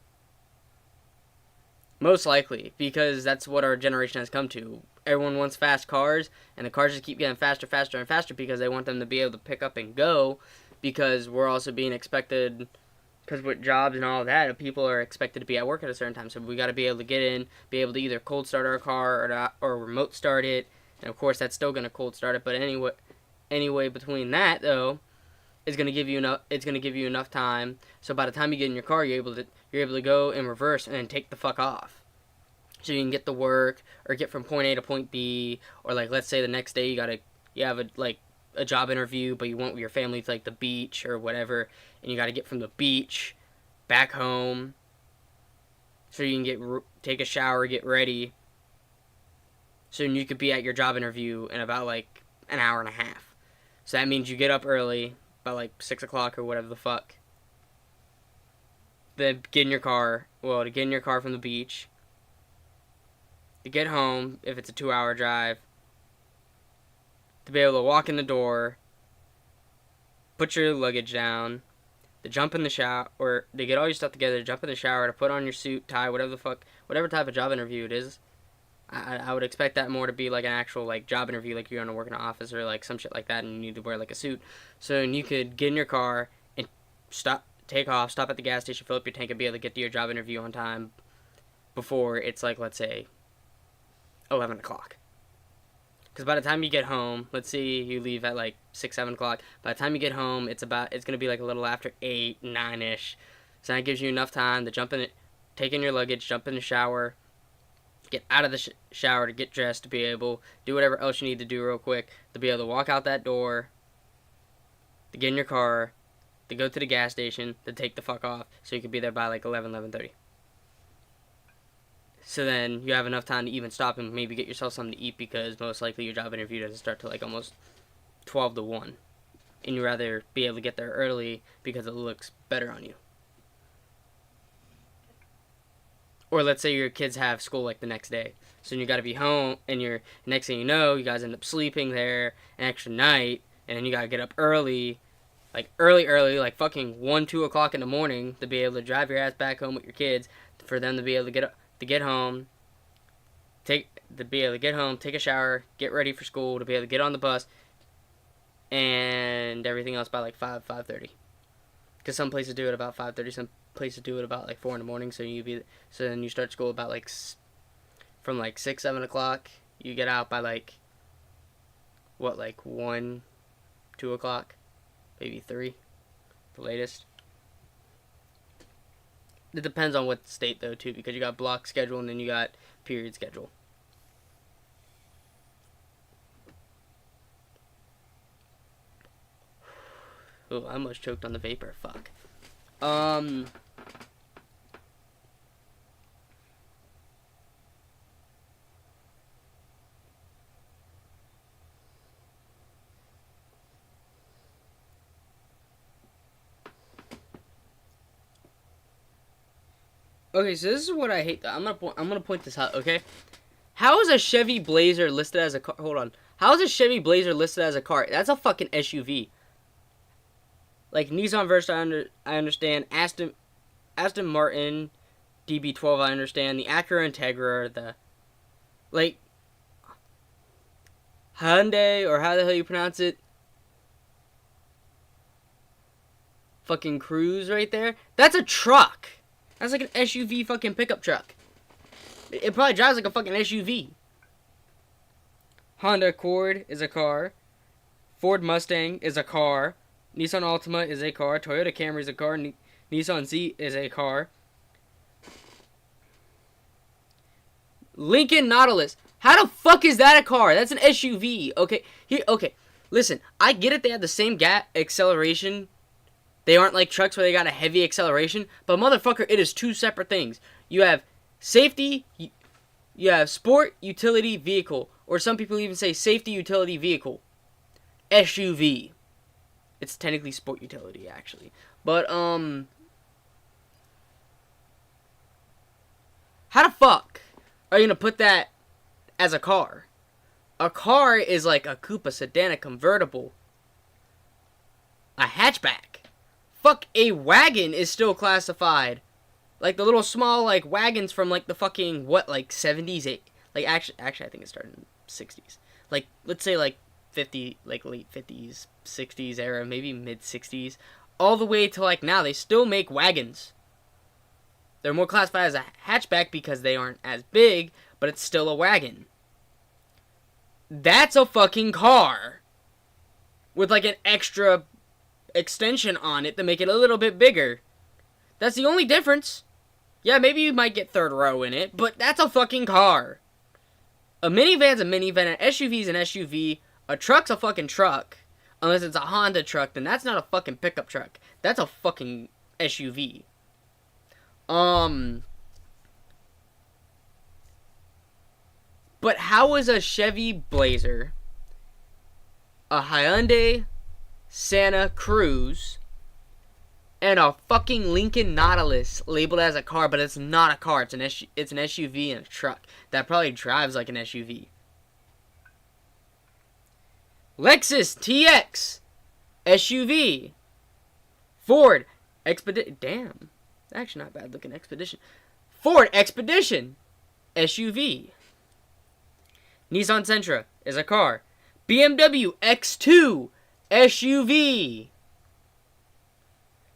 [SPEAKER 1] Most likely, because that's what our generation has come to. Everyone wants fast cars, and the cars just keep getting faster, faster, and faster because they want them to be able to pick up and go, because we're also being expected, because with jobs and all that, people are expected to be at work at a certain time, so we got to be able to get in, be able to either cold start our car or remote start it, and of course that's still going to cold start it, but anyway between that, though, it's going to give you enough time, so by the time you get in your car, you're able to go in reverse and then take the fuck off. So you can get to work or get from point A to point B, or like let's say the next day you have a job interview, but you went with your family to like the beach or whatever, and you got to get from the beach back home so you can take a shower, get ready, so you could be at your job interview in about like an hour and a half. So that means you get up early, about like 6 o'clock or whatever the fuck. Then to get in your car from the beach, to get home, if it's a 2-hour drive, to be able to walk in the door, put your luggage down, to jump in the shower, or to get all your stuff together, to jump in the shower, to put on your suit, tie, whatever type of job interview it is. I would expect that more to be like an actual like job interview, like you're going to work in an office or like some shit like that, and you need to wear like a suit. So you could get in your car and take off, stop at the gas station, fill up your tank, and be able to get to your job interview on time before it's like, let's say, 11 o'clock. Because by the time you get home, let's see, you leave at like 6, 7 o'clock. By the time you get home, it's going to be like a little after 8, 9-ish. So that gives you enough time to take in your luggage, jump in the shower, get out of the shower to get dressed, to be able to do whatever else you need to do real quick, to be able to walk out that door, to get in your car, to go to the gas station, to take the fuck off, so you could be there by like 11:30. So then you have enough time to even stop and maybe get yourself something to eat, because most likely your job interview doesn't start till like almost 12 to 1. And you'd rather be able to get there early because it looks better on you. Or let's say your kids have school like the next day. So you got to be home, and next thing you know, you guys end up sleeping there an extra night, and then you got to get up early, like like fucking 1, 2 o'clock in the morning, to be able to drive your ass back home with your kids, for them to be able to get home, take a shower, get ready for school, to be able to get on the bus, and everything else by like 5:30. Because some places do it about 5:30, some places do it about like 4 in the morning. So then you start school about like from like 6, 7 o'clock. You get out by like 1, 2 o'clock, maybe 3, the latest. It depends on what state, though, too, because you got block schedule and then you got period schedule. Oh, I almost choked on the vapor. Fuck. Okay, so this is what I hate. I'm gonna point this out. Okay, how is a Chevy Blazer listed as a car? Hold on. How is a Chevy Blazer listed as a car? That's a fucking SUV. Like Nissan Versa, I understand. Aston Martin DB12, I understand. The Acura Integra, like Hyundai, or how the hell you pronounce it? Fucking Cruise right there. That's a truck. That's like an SUV fucking pickup truck. It probably drives like a fucking SUV. Honda Accord is a car. Ford Mustang is a car. Nissan Altima is a car. Toyota Camry is a car. Nissan Z is a car. Lincoln Nautilus. How the fuck is that a car? That's an SUV. Okay. Listen, I get it. They have the same acceleration. They aren't like trucks where they got a heavy acceleration. But motherfucker, it is two separate things. You have safety. You have sport utility vehicle, or some people even say safety utility vehicle. SUV. It's technically sport utility, actually. But, how the fuck are you gonna put that as a car? A car is like a coupe, a sedan, a convertible, a hatchback. Fuck, a wagon is still classified. Like the little small, like, wagons from, like, the fucking, what, like, 70s? Like, actually, I think it started in the 60s. Like, let's say, like, 50, like, late 50s, 60s era, maybe mid 60s. All the way to, like, now, they still make wagons. They're more classified as a hatchback because they aren't as big, but it's still a wagon. That's a fucking car. With, like, an extra extension on it to make it a little bit bigger. That's the only difference. Yeah, maybe you might get third row in it, but that's a fucking car. A minivan's a minivan, an SUV's an SUV, a truck's a fucking truck. Unless it's a Honda truck, then that's not a fucking pickup truck. That's a fucking SUV. But how is a Chevy Blazer, a Hyundai Santa Cruz, and a fucking Lincoln Nautilus labeled as a car, but it's not a car. It's an SUV and a truck that probably drives like an SUV. Lexus TX SUV. Ford Expedition. Damn, actually not bad looking Expedition. Ford Expedition SUV. Nissan Sentra is a car. BMW X2 SUV.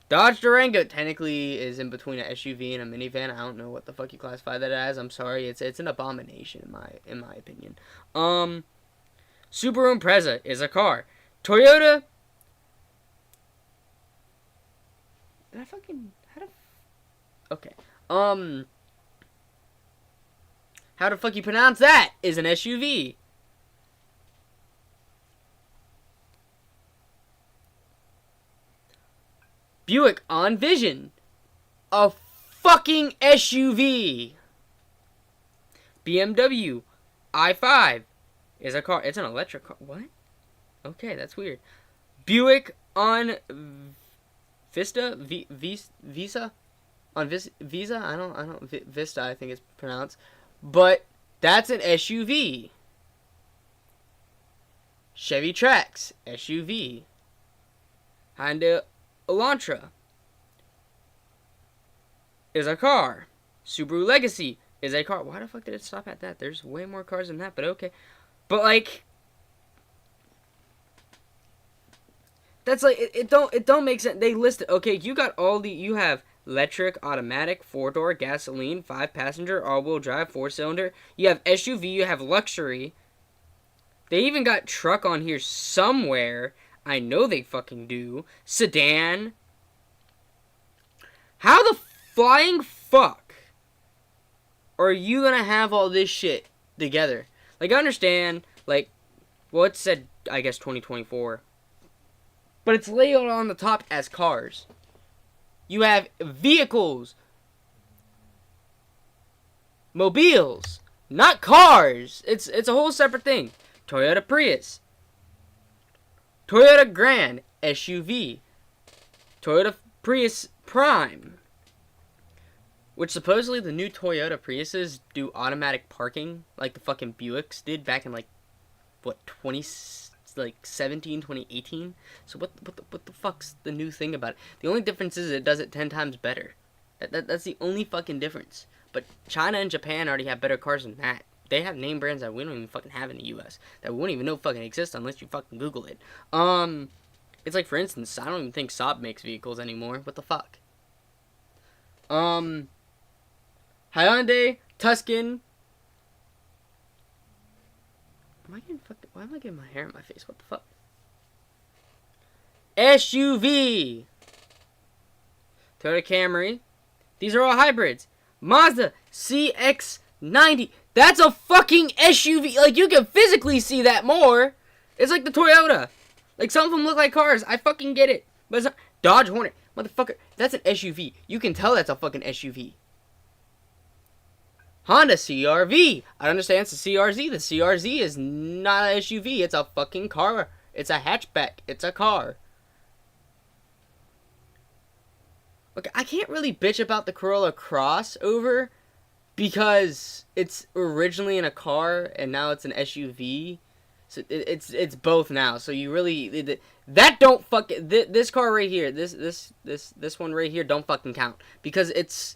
[SPEAKER 1] Dodge Durango technically is in between an SUV and a minivan. I don't know what the fuck you classify that as. I'm sorry. It's an abomination in my opinion. Subaru Impreza is a car. Toyota. Did I fucking okay. How the fuck you pronounce that? Is an SUV. Buick Envision, a fucking SUV. BMW i5 is a car. It's an electric car. What? Okay, that's weird. Buick on Vista, Visa, on Visa. I don't. Vista, I think it's pronounced, but that's an SUV. Chevy Trax SUV. Honda Elantra is a car. Subaru Legacy is a car. Why the fuck did it stop at that? There's way more cars than that, but okay. But like, that's like it don't make sense. They list it. Okay, you have electric, automatic, 4-door, gasoline, 5-passenger, all-wheel drive, 4-cylinder. You have SUV. You have luxury. They even got truck on here somewhere. I know they fucking do. Sedan. How the flying fuck are you gonna have all this shit together? Like, I understand, like, well, it said, I guess, 2024. But it's labeled on the top as cars. You have vehicles. Mobiles. Not cars. It's a whole separate thing. Toyota Prius. Toyota Grand SUV. Toyota Prius Prime. Which supposedly the new Toyota Priuses do automatic parking like the fucking Buicks did back in like, what, 2017, 2018? So what the fuck's the new thing about it? The only difference is it does it 10 times better. That's the only fucking difference. But China and Japan already have better cars than that. They have name brands that we don't even fucking have in the U.S. that we wouldn't even know fucking exist unless you fucking Google it. It's like, for instance, I don't even think Saab makes vehicles anymore. What the fuck? Hyundai, Tuscan. Why am I getting my hair in my face? What the fuck? SUV. Toyota Camry. These are all hybrids. Mazda CX-90. That's a fucking SUV. Like, you can physically see that more. It's like the Toyota. Like, some of them look like cars. I fucking get it. But it's not. Dodge Hornet. Motherfucker. That's an SUV. You can tell that's a fucking SUV. Honda CRV. I understand it's a CRZ. The CRZ is not an SUV. It's a fucking car. It's a hatchback. It's a car. Okay, I can't really bitch about the Corolla crossover because it's originally in a car and now it's an SUV. So it's both now. So you really that don't fuck this car right here. This one right here don't fucking count because it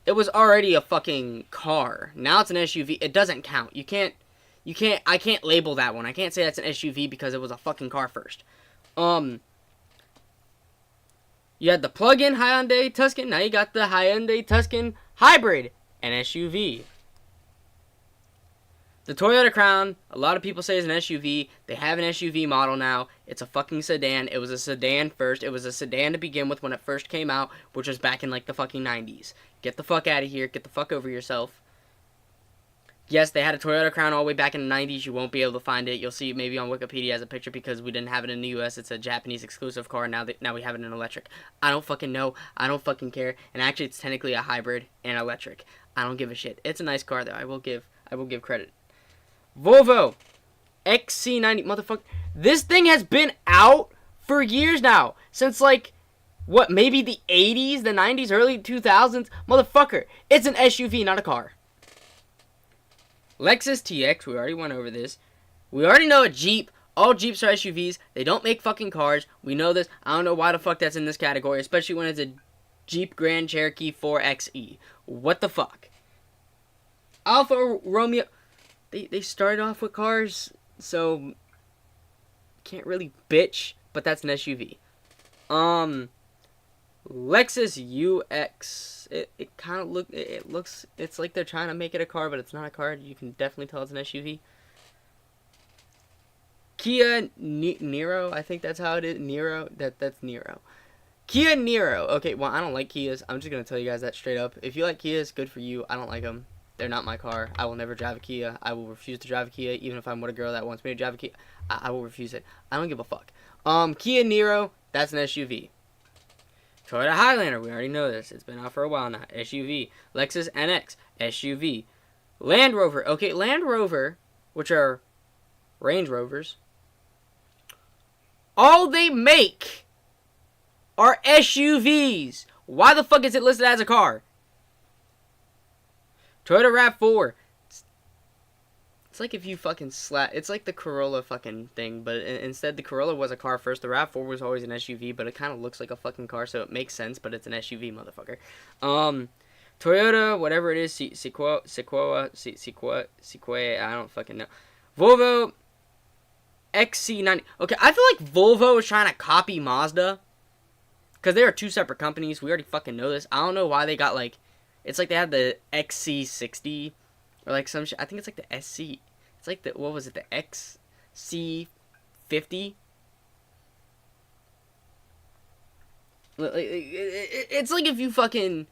[SPEAKER 1] was already a fucking car. Now it's an SUV. It doesn't count. I can't label that one. I can't say that's an SUV because it was a fucking car first. You had the plug-in Hyundai Tucson. Now you got the Hyundai Tucson Hybrid, an SUV. The Toyota Crown, a lot of people say is an SUV. They have an SUV model now. It's a fucking sedan. It was a sedan first. It was a sedan to begin with when it first came out, which was back in like the fucking 90s. Get the fuck out of here. Get the fuck over yourself. Yes, they had a Toyota Crown all the way back in the 90s. You won't be able to find it. You'll see it maybe on Wikipedia as a picture because we didn't have it in the US. It's a Japanese exclusive car. Now we have it in electric. I don't fucking know. I don't fucking care. And actually, it's technically a hybrid and electric. I don't give a shit. It's a nice car though. I will give credit. Volvo XC90, motherfucker. This thing has been out for years now. Since like, what, maybe the 80s, the 90s, early 2000s? Motherfucker, it's an SUV, not a car. Lexus TX, we already went over this. We already know a Jeep. All Jeeps are SUVs. They don't make fucking cars. We know this. I don't know why the fuck that's in this category, especially when it's a Jeep Grand Cherokee 4xe. What the fuck? Alfa Romeo. They started off with cars, so can't really bitch, but that's an SUV. Lexus UX. It kind of looks it's like they're trying to make it a car, but it's not a car. You can definitely tell it's an SUV. Kia Niro, I think that's how it is. That's Niro. Kia Niro. Okay, well, I don't like Kias. I'm just gonna tell you guys that straight up. If you like Kias, good for you. I don't like them. They're not my car. I will never drive a Kia. I will refuse to drive a Kia, even if I'm with a girl that wants me to drive a Kia. I will refuse it. I don't give a fuck. Kia Niro, that's an SUV. Toyota Highlander, we already know this. It's been out for a while now. SUV. Lexus NX, SUV. Land Rover. Okay, Land Rover, which are Range Rovers, all they make are SUVs. Why the fuck is it listed as a car? Toyota RAV4. It's like if you fucking it's like the Corolla fucking thing, but instead the Corolla was a car first. The RAV4 was always an SUV, but it kind of looks like a fucking car, so it makes sense, but it's an SUV, motherfucker. Toyota, whatever it is, Sequoia, I don't fucking know. Volvo XC90. Okay, I feel like Volvo is trying to copy Mazda, because they are two separate companies. We already fucking know this. I don't know why they got like, it's like they had the XC60 or like some shit. I think it's like the SC. It's like the, what was it? The XC50. It's like if you fucking,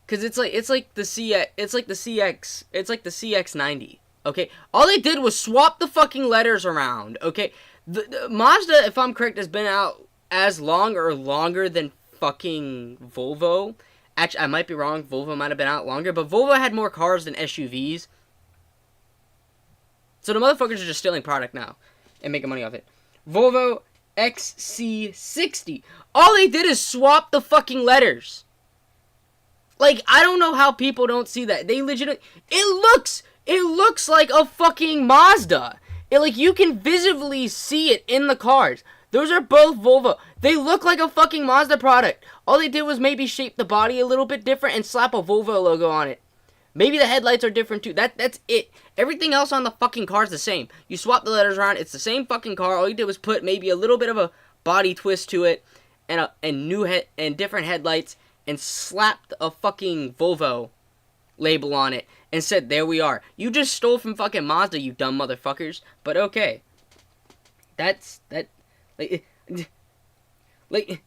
[SPEAKER 1] cause it's like the CX90. Okay, all they did was swap the fucking letters around. Okay, the Mazda, if I'm correct, has been out as long or longer than fucking Volvo. Actually, I might be wrong. Volvo might have been out longer, but Volvo had more cars than SUVs. So the motherfuckers are just stealing product now and making money off it. Volvo XC60. All they did is swap the fucking letters. Like, I don't know how people don't see that. They legit. It looks like a fucking Mazda. Like, you can visibly see it in the cars. Those are both Volvo. They look like a fucking Mazda product. All they did was maybe shape the body a little bit different and slap a Volvo logo on it. Maybe the headlights are different too. That's it. Everything else on the fucking car is the same. You swap the letters around, it's the same fucking car. All you did was put maybe a little bit of a body twist to it and different headlights and slapped a fucking Volvo label on it and said, "There we are." You just stole from fucking Mazda, you dumb motherfuckers. But okay. Like,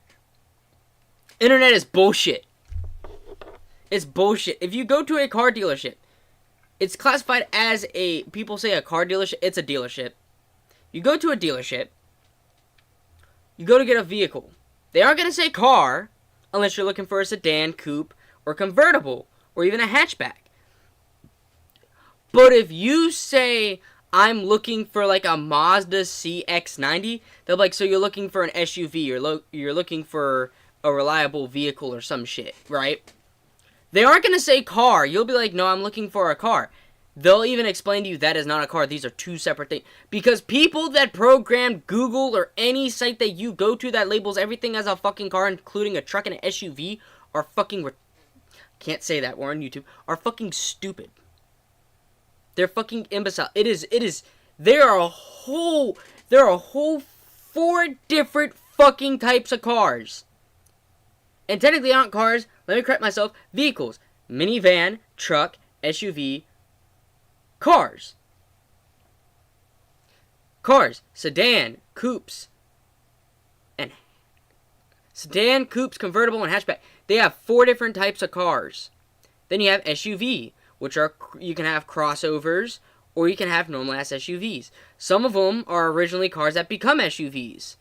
[SPEAKER 1] internet is bullshit. It's bullshit. If you go to a car dealership, it's classified as people say a car dealership, it's a dealership. You go to a dealership, you go to get a vehicle. They aren't going to say car, unless you're looking for a sedan, coupe, or convertible, or even a hatchback. But if you say, I'm looking for like a Mazda CX-90, they'll be like, so you're looking for an SUV, you're looking for a reliable vehicle or some shit, right? They aren't going to say car. You'll be like, no, I'm looking for a car. They'll even explain to you that is not a car. These are two separate things. Because people that programmed Google or any site that you go to that labels everything as a fucking car, including a truck and an SUV, are fucking... Can't say that. We're on YouTube. Are fucking stupid. They're fucking imbecile. It is... There are a whole 4 different fucking types of cars. And technically aren't cars. Let me correct myself. Vehicles. Minivan, truck, SUV, cars. Cars. Sedan, coupes, convertible, and hatchback. They have 4 different types of cars. Then you have SUV, which are, you can have crossovers, or you can have normal ass SUVs. Some of them are originally cars that become SUVs.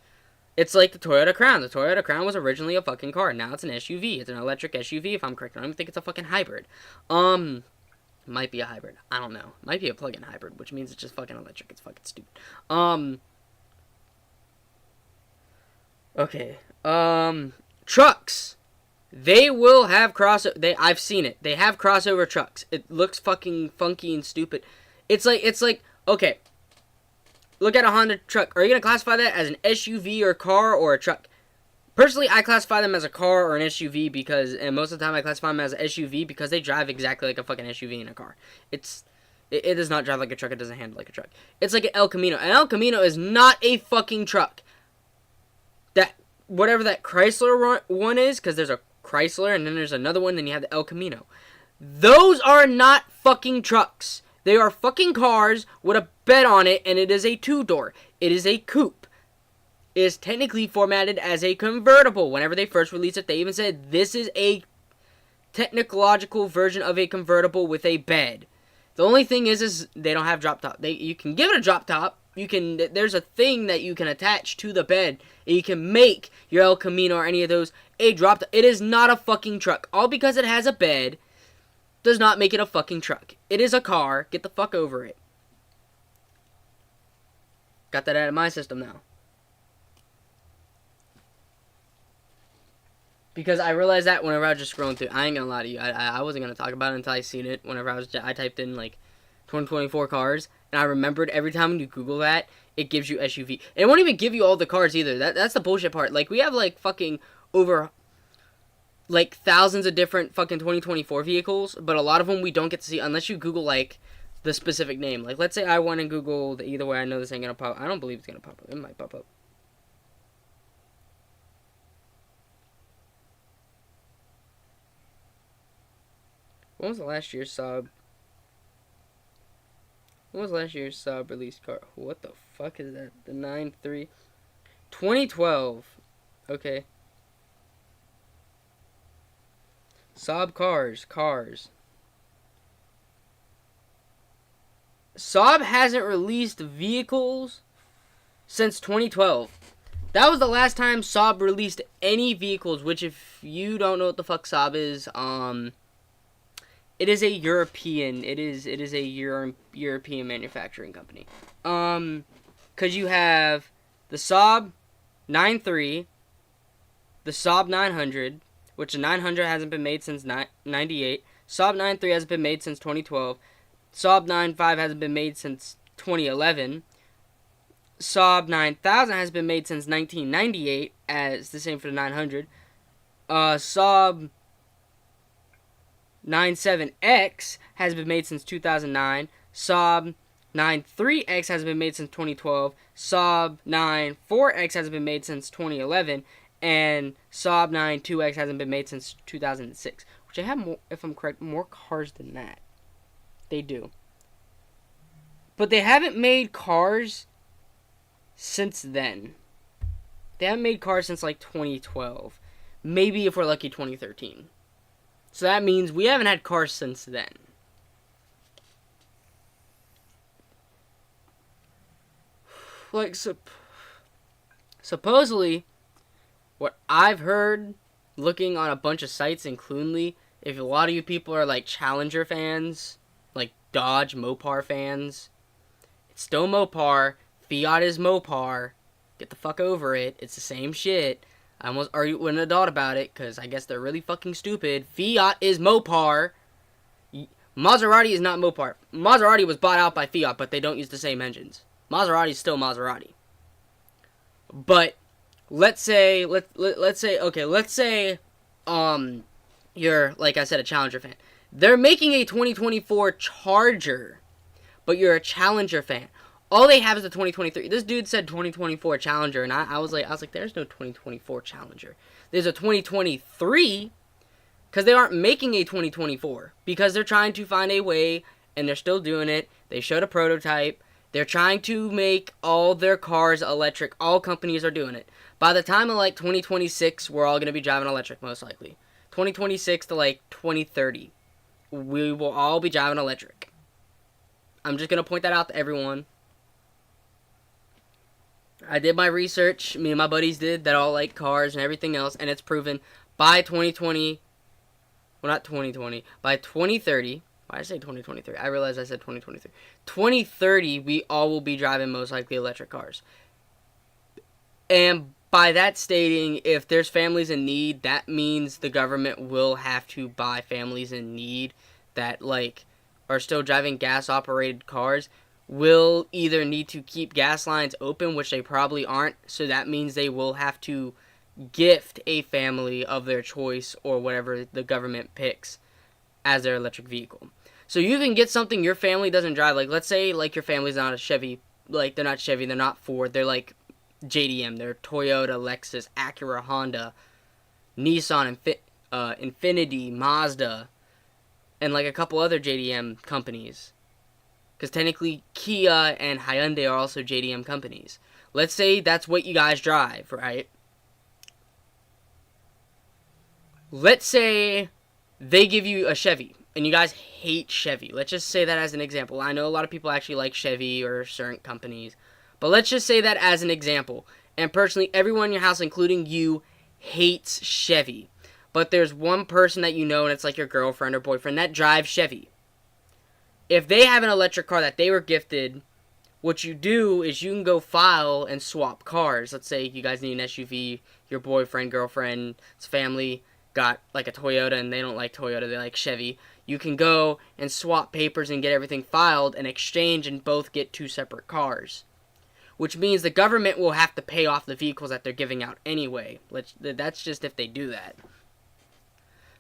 [SPEAKER 1] It's like the Toyota Crown. The Toyota Crown was originally a fucking car. Now it's an SUV. It's an electric SUV, if I'm correct. I don't even think it's a fucking hybrid. Might be a hybrid. I don't know. Might be a plug-in hybrid, which means it's just fucking electric. It's fucking stupid. Okay. Trucks. They will have I've seen it. They have crossover trucks. It looks fucking funky and stupid. It's like, okay. Look at a Honda truck. Are you going to classify that as an SUV or car or a truck? Personally, I classify them as a car or an SUV because, and most of the time I classify them as an SUV because they drive exactly like a fucking SUV in a car. It does not drive like a truck. It doesn't handle like a truck. It's like an El Camino. An El Camino is not a fucking truck. That, whatever that Chrysler one is, because there's a Chrysler and then there's another one, then you have the El Camino. Those are not fucking trucks. They are fucking cars with a bed on it, and it is a 2-door. It is a coupe. It is technically formatted as a convertible. Whenever they first released it, they even said this is a technological version of a convertible with a bed. The only thing is they don't have drop top. You can give it a drop top. There's a thing that you can attach to the bed, and you can make your El Camino or any of those a drop top. It is not a fucking truck. All because it has a bed does not make it a fucking truck. It is a car. Get the fuck over it. Got that out of my system now. Because I realized that whenever I was just scrolling through. I ain't gonna lie to you. I wasn't gonna talk about it until I seen it. Whenever I typed in like 2024 cars. And I remembered every time you Google that, it gives you SUV. And it won't even give you all the cars either. That's the bullshit part. Like, we have like fucking over like thousands of different fucking 2024 vehicles, but a lot of them we don't get to see unless you Google like the specific name. Like, let's say I want to Google either way. I know this ain't gonna pop. I don't believe it's gonna pop up. It might pop up. When was last year's Saab released car? What the fuck is that? The 9.3 2012. Okay. Saab cars. Saab hasn't released vehicles since 2012. That was the last time Saab released any vehicles, which if you don't know what the fuck Saab is, it is a European, European manufacturing company. Cause you have the Saab 9.3, the Saab 900, which the 900 hasn't been made since 98. Saab 9.3 hasn't been made since 2012. Saab 9.5 hasn't been made since 2011. Saab 9000 has been made since 1998, as the same for the 900. Saab 97X has been made since 2009. Saab 93X has been made since 2012. Saab 94X has been made since 2011. And Saab 92X hasn't been made since 2006. Which they have, more, if I'm correct, more cars than that. They do. But they haven't made cars since then. They haven't made cars since like 2012. Maybe if we're lucky 2013. So that means we haven't had cars since then. Like, supposedly, what I've heard, looking on a bunch of sites, including, if a lot of you people are like Challenger fans, like Dodge Mopar fans, it's still Mopar. Fiat is Mopar. Get the fuck over it. It's the same shit. I almost argued with an adult about it because I guess they're really fucking stupid. Fiat is Mopar. Maserati is not Mopar. Maserati was bought out by Fiat, but they don't use the same engines. Maserati is still Maserati. But let's say you're, like I said, a Challenger fan. They're making a 2024 Charger, but you're a Challenger fan. All they have is a 2023. This dude said 2024 Challenger, and I was like, there's no 2024 Challenger. There's a 2023, because they aren't making a 2024, because they're trying to find a way, and they're still doing it. They showed a prototype. They're trying to make all their cars electric. All companies are doing it. By the time of, like, 2026, we're all going to be driving electric, most likely. 2026 to, like, 2030. We will all be driving electric. I'm just going to point that out to everyone. I did my research. Me and my buddies did. That all like cars and everything else. And it's proven by 2020. Well, not 2020. By 2030. Why did I say 2023? I realized I said 2023. 2030, we all will be driving most likely electric cars. And by that stating, if there's families in need, that means the government will have to buy families in need that, like, are still driving gas-operated cars, will either need to keep gas lines open, which they probably aren't, so that means they will have to gift a family of their choice or whatever the government picks as their electric vehicle. So you can get something your family doesn't drive. Like, let's say, like, your family's not a Chevy. Like, they're not Chevy, they're not Ford. They're, like, JDM. They're Toyota, Lexus, Acura, Honda, Nissan, Infiniti, Mazda, and, like, a couple other JDM companies. Because technically, Kia and Hyundai are also JDM companies. Let's say that's what you guys drive, right? Let's say they give you a Chevy, and you guys hate Chevy. Let's just say that as an example. I know a lot of people actually like Chevy or certain companies, but let's just say that as an example. And personally, everyone in your house, including you, hates Chevy. But there's one person that you know, and it's like your girlfriend or boyfriend, that drives Chevy. If they have an electric car that they were gifted, what you do is you can go file and swap cars. Let's say you guys need an SUV, your boyfriend, girlfriend's family got like a Toyota and they don't like Toyota, they like Chevy. You can go and swap papers and get everything filed and exchange and both get two separate cars. Which means the government will have to pay off the vehicles that they're giving out anyway. That's just if they do that.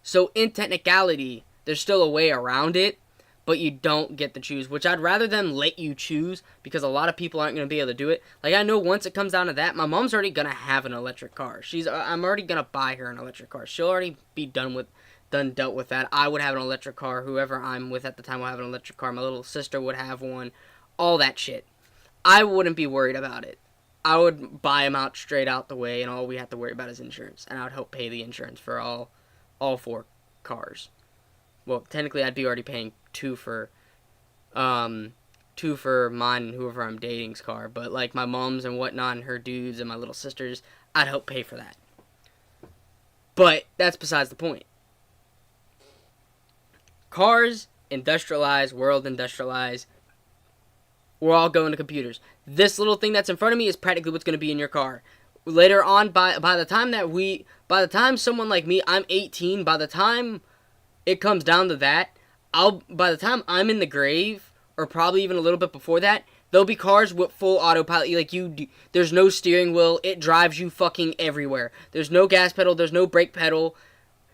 [SPEAKER 1] So in technicality, there's still a way around it, but you don't get to choose, which I'd rather them let you choose, because a lot of people aren't going to be able to do it. Like, I know once it comes down to that, my mom's already going to have an electric car. I'm already going to buy her an electric car. She'll already be dealt with that. I would have an electric car. Whoever I'm with at the time will have an electric car. My little sister would have one. All that shit. I wouldn't be worried about it. I would buy them out straight out the way, and all we have to worry about is insurance. And I would help pay the insurance for all four cars. Well, technically, I'd be already paying two for mine and whoever I'm dating's car, but like my mom's and whatnot and her dudes and my little sisters, I'd help pay for that. But that's besides the point. Cars, industrialized, world industrialized, we're all going to computers. This little thing that's in front of me is practically what's going to be in your car. Later on, by the time someone like me, I'm 18, by the time it comes down to that, by the time I'm in the grave, or probably even a little bit before that, there'll be cars with full autopilot. There's no steering wheel. It drives you fucking everywhere. There's no gas pedal. There's no brake pedal.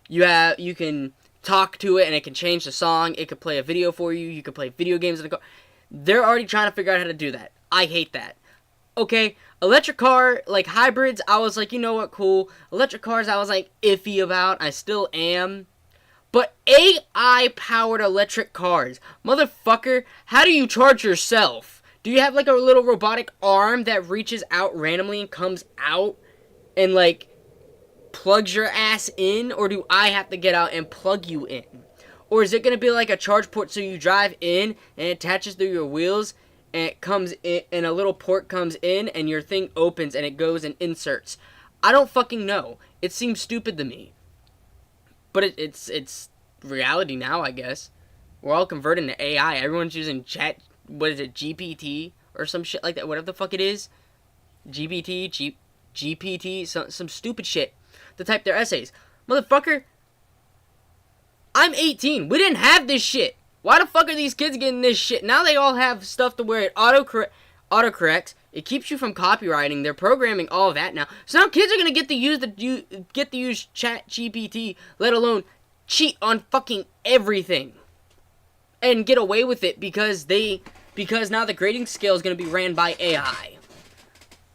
[SPEAKER 1] You can talk to it and it can change the song. It could play a video for you. You can play video games in the car. They're already trying to figure out how to do that. I hate that. Okay, electric car, like hybrids, I was like, you know what, cool. Electric cars, I was like iffy about. I still am. But AI-powered electric cars, motherfucker, how do you charge yourself? Do you have like a little robotic arm that reaches out randomly and comes out and like plugs your ass in? Or do I have to get out and plug you in? Or is it going to be like a charge port so you drive in and it attaches through your wheels and it comes in and a little port comes in and your thing opens and it goes and inserts? I don't fucking know. It seems stupid to me. But it's reality now, I guess. We're all converting to AI. Everyone's using what is it, GPT or some shit like that, whatever the fuck it is. GPT, some stupid shit to type their essays. Motherfucker, I'm 18. We didn't have this shit. Why the fuck are these kids getting this shit? Now they all have stuff to where it autocorrects. It keeps you from copywriting. They're programming all of that now. So now kids are gonna get to use Chat GPT, let alone cheat on fucking everything, and get away with it because now the grading scale is gonna be ran by AI.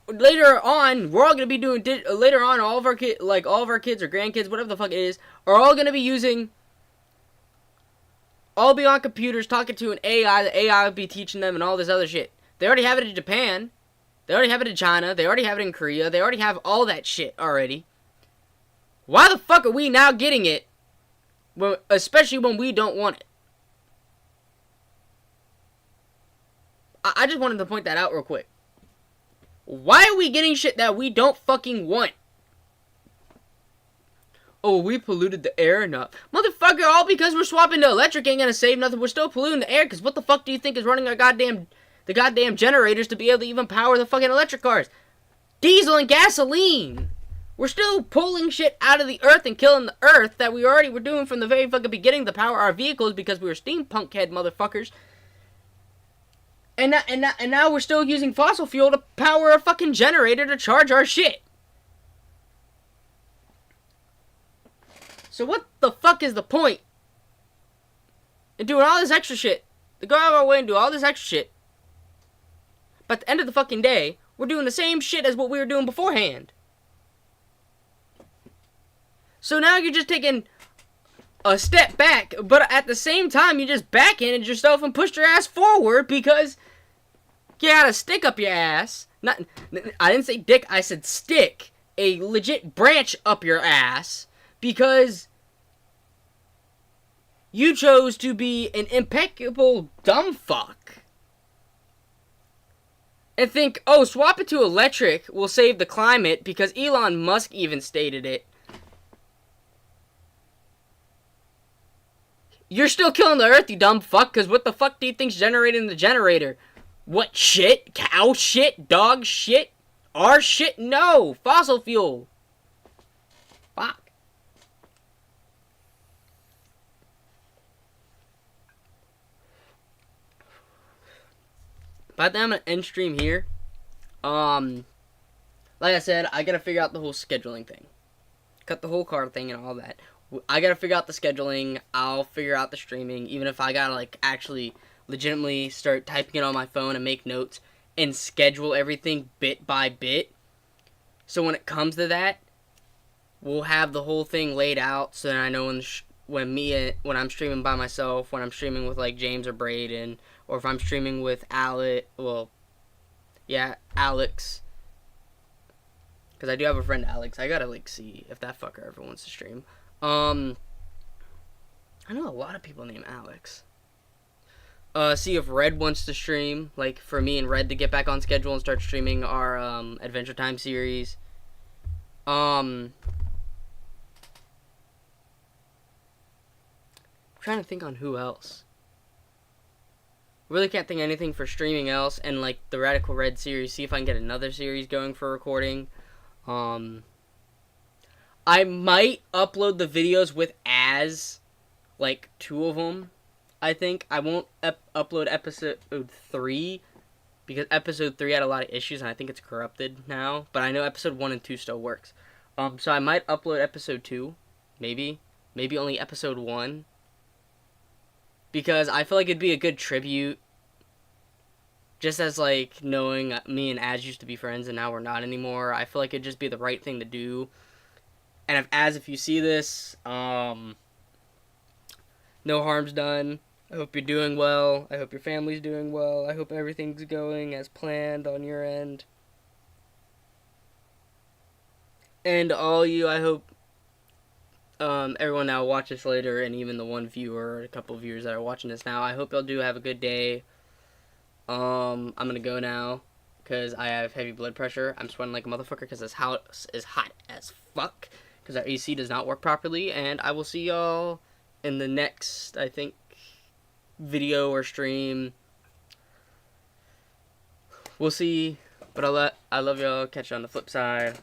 [SPEAKER 1] Later on, we're all gonna be doing later on. All of our kids or grandkids, whatever the fuck it is, are all gonna be using. All be on computers talking to an AI. The AI will be teaching them and all this other shit. They already have it in Japan. They already have it in China. They already have it in Korea. They already have all that shit already. Why the fuck are we now getting it? Well, especially when we don't want it. I just wanted to point that out real quick. Why are we getting shit that we don't fucking want? Oh, we polluted the air enough. Motherfucker, all because we're swapping to electric ain't gonna save nothing. We're still polluting the air, because what the fuck do you think is running the goddamn generators to be able to even power the fucking electric cars? Diesel and gasoline. We're still pulling shit out of the earth and killing the earth that we already were doing from the very fucking beginning to power our vehicles because we were steampunk head motherfuckers. And now we're still using fossil fuel to power a fucking generator to charge our shit. So what the fuck is the point in doing all this extra shit? To go out of our way and do all this extra shit. But at the end of the fucking day, we're doing the same shit as what we were doing beforehand. So now you're just taking a step back, but at the same time, you just backhanded yourself and pushed your ass forward because you had a stick up your ass. I didn't say dick, I said stick. A legit branch up your ass because you chose to be an impeccable dumb fuck. And think, oh, swap it to electric will save the climate because Elon Musk even stated it. You're still killing the earth, you dumb fuck, because what the fuck do you think's generating the generator? What shit? Cow shit? Dog shit? Our shit? No! Fossil fuel! Fuck. But then I'm gonna end stream here. Like I said, I gotta figure out the whole scheduling thing. Cut the whole card thing and all that. I gotta figure out the scheduling. I'll figure out the streaming. Even if I gotta, like, actually legitimately start typing it on my phone and make notes and schedule everything bit by bit. So when it comes to that, we'll have the whole thing laid out so that I know when I'm streaming by myself, when I'm streaming with, like, James or Braden, or if I'm streaming with Alex. Because I do have a friend, Alex. I gotta, like, see if that fucker ever wants to stream. I know a lot of people named Alex. See if Red wants to stream, like, for me and Red to get back on schedule and start streaming our, Adventure Time series. I'm trying to think on who else. Really can't think of anything for streaming else, and, like, the Radical Red series, see if I can get another series going for recording. I might upload the videos with like, 2 of them, I think. I won't upload episode 3, because episode 3 had a lot of issues, and I think it's corrupted now. But I know episode 1 and 2 still works. So I might upload episode 2, maybe. Maybe only episode 1. Because I feel like it'd be a good tribute. Just as, like, knowing me and Az used to be friends, and now we're not anymore. I feel like it'd just be the right thing to do. And if you see this, no harm's done. I hope you're doing well. I hope your family's doing well. I hope everything's going as planned on your end. And all you, I hope everyone that will watch this later, and even the one viewer or a couple viewers that are watching this now, I hope y'all do have a good day. I'm gonna go now, because I have heavy blood pressure. I'm sweating like a motherfucker because this house is hot as fuck. Because our AC does not work properly, and I will see y'all in the next, I think, video or stream. We'll see. But I love y'all. Catch you on the flip side.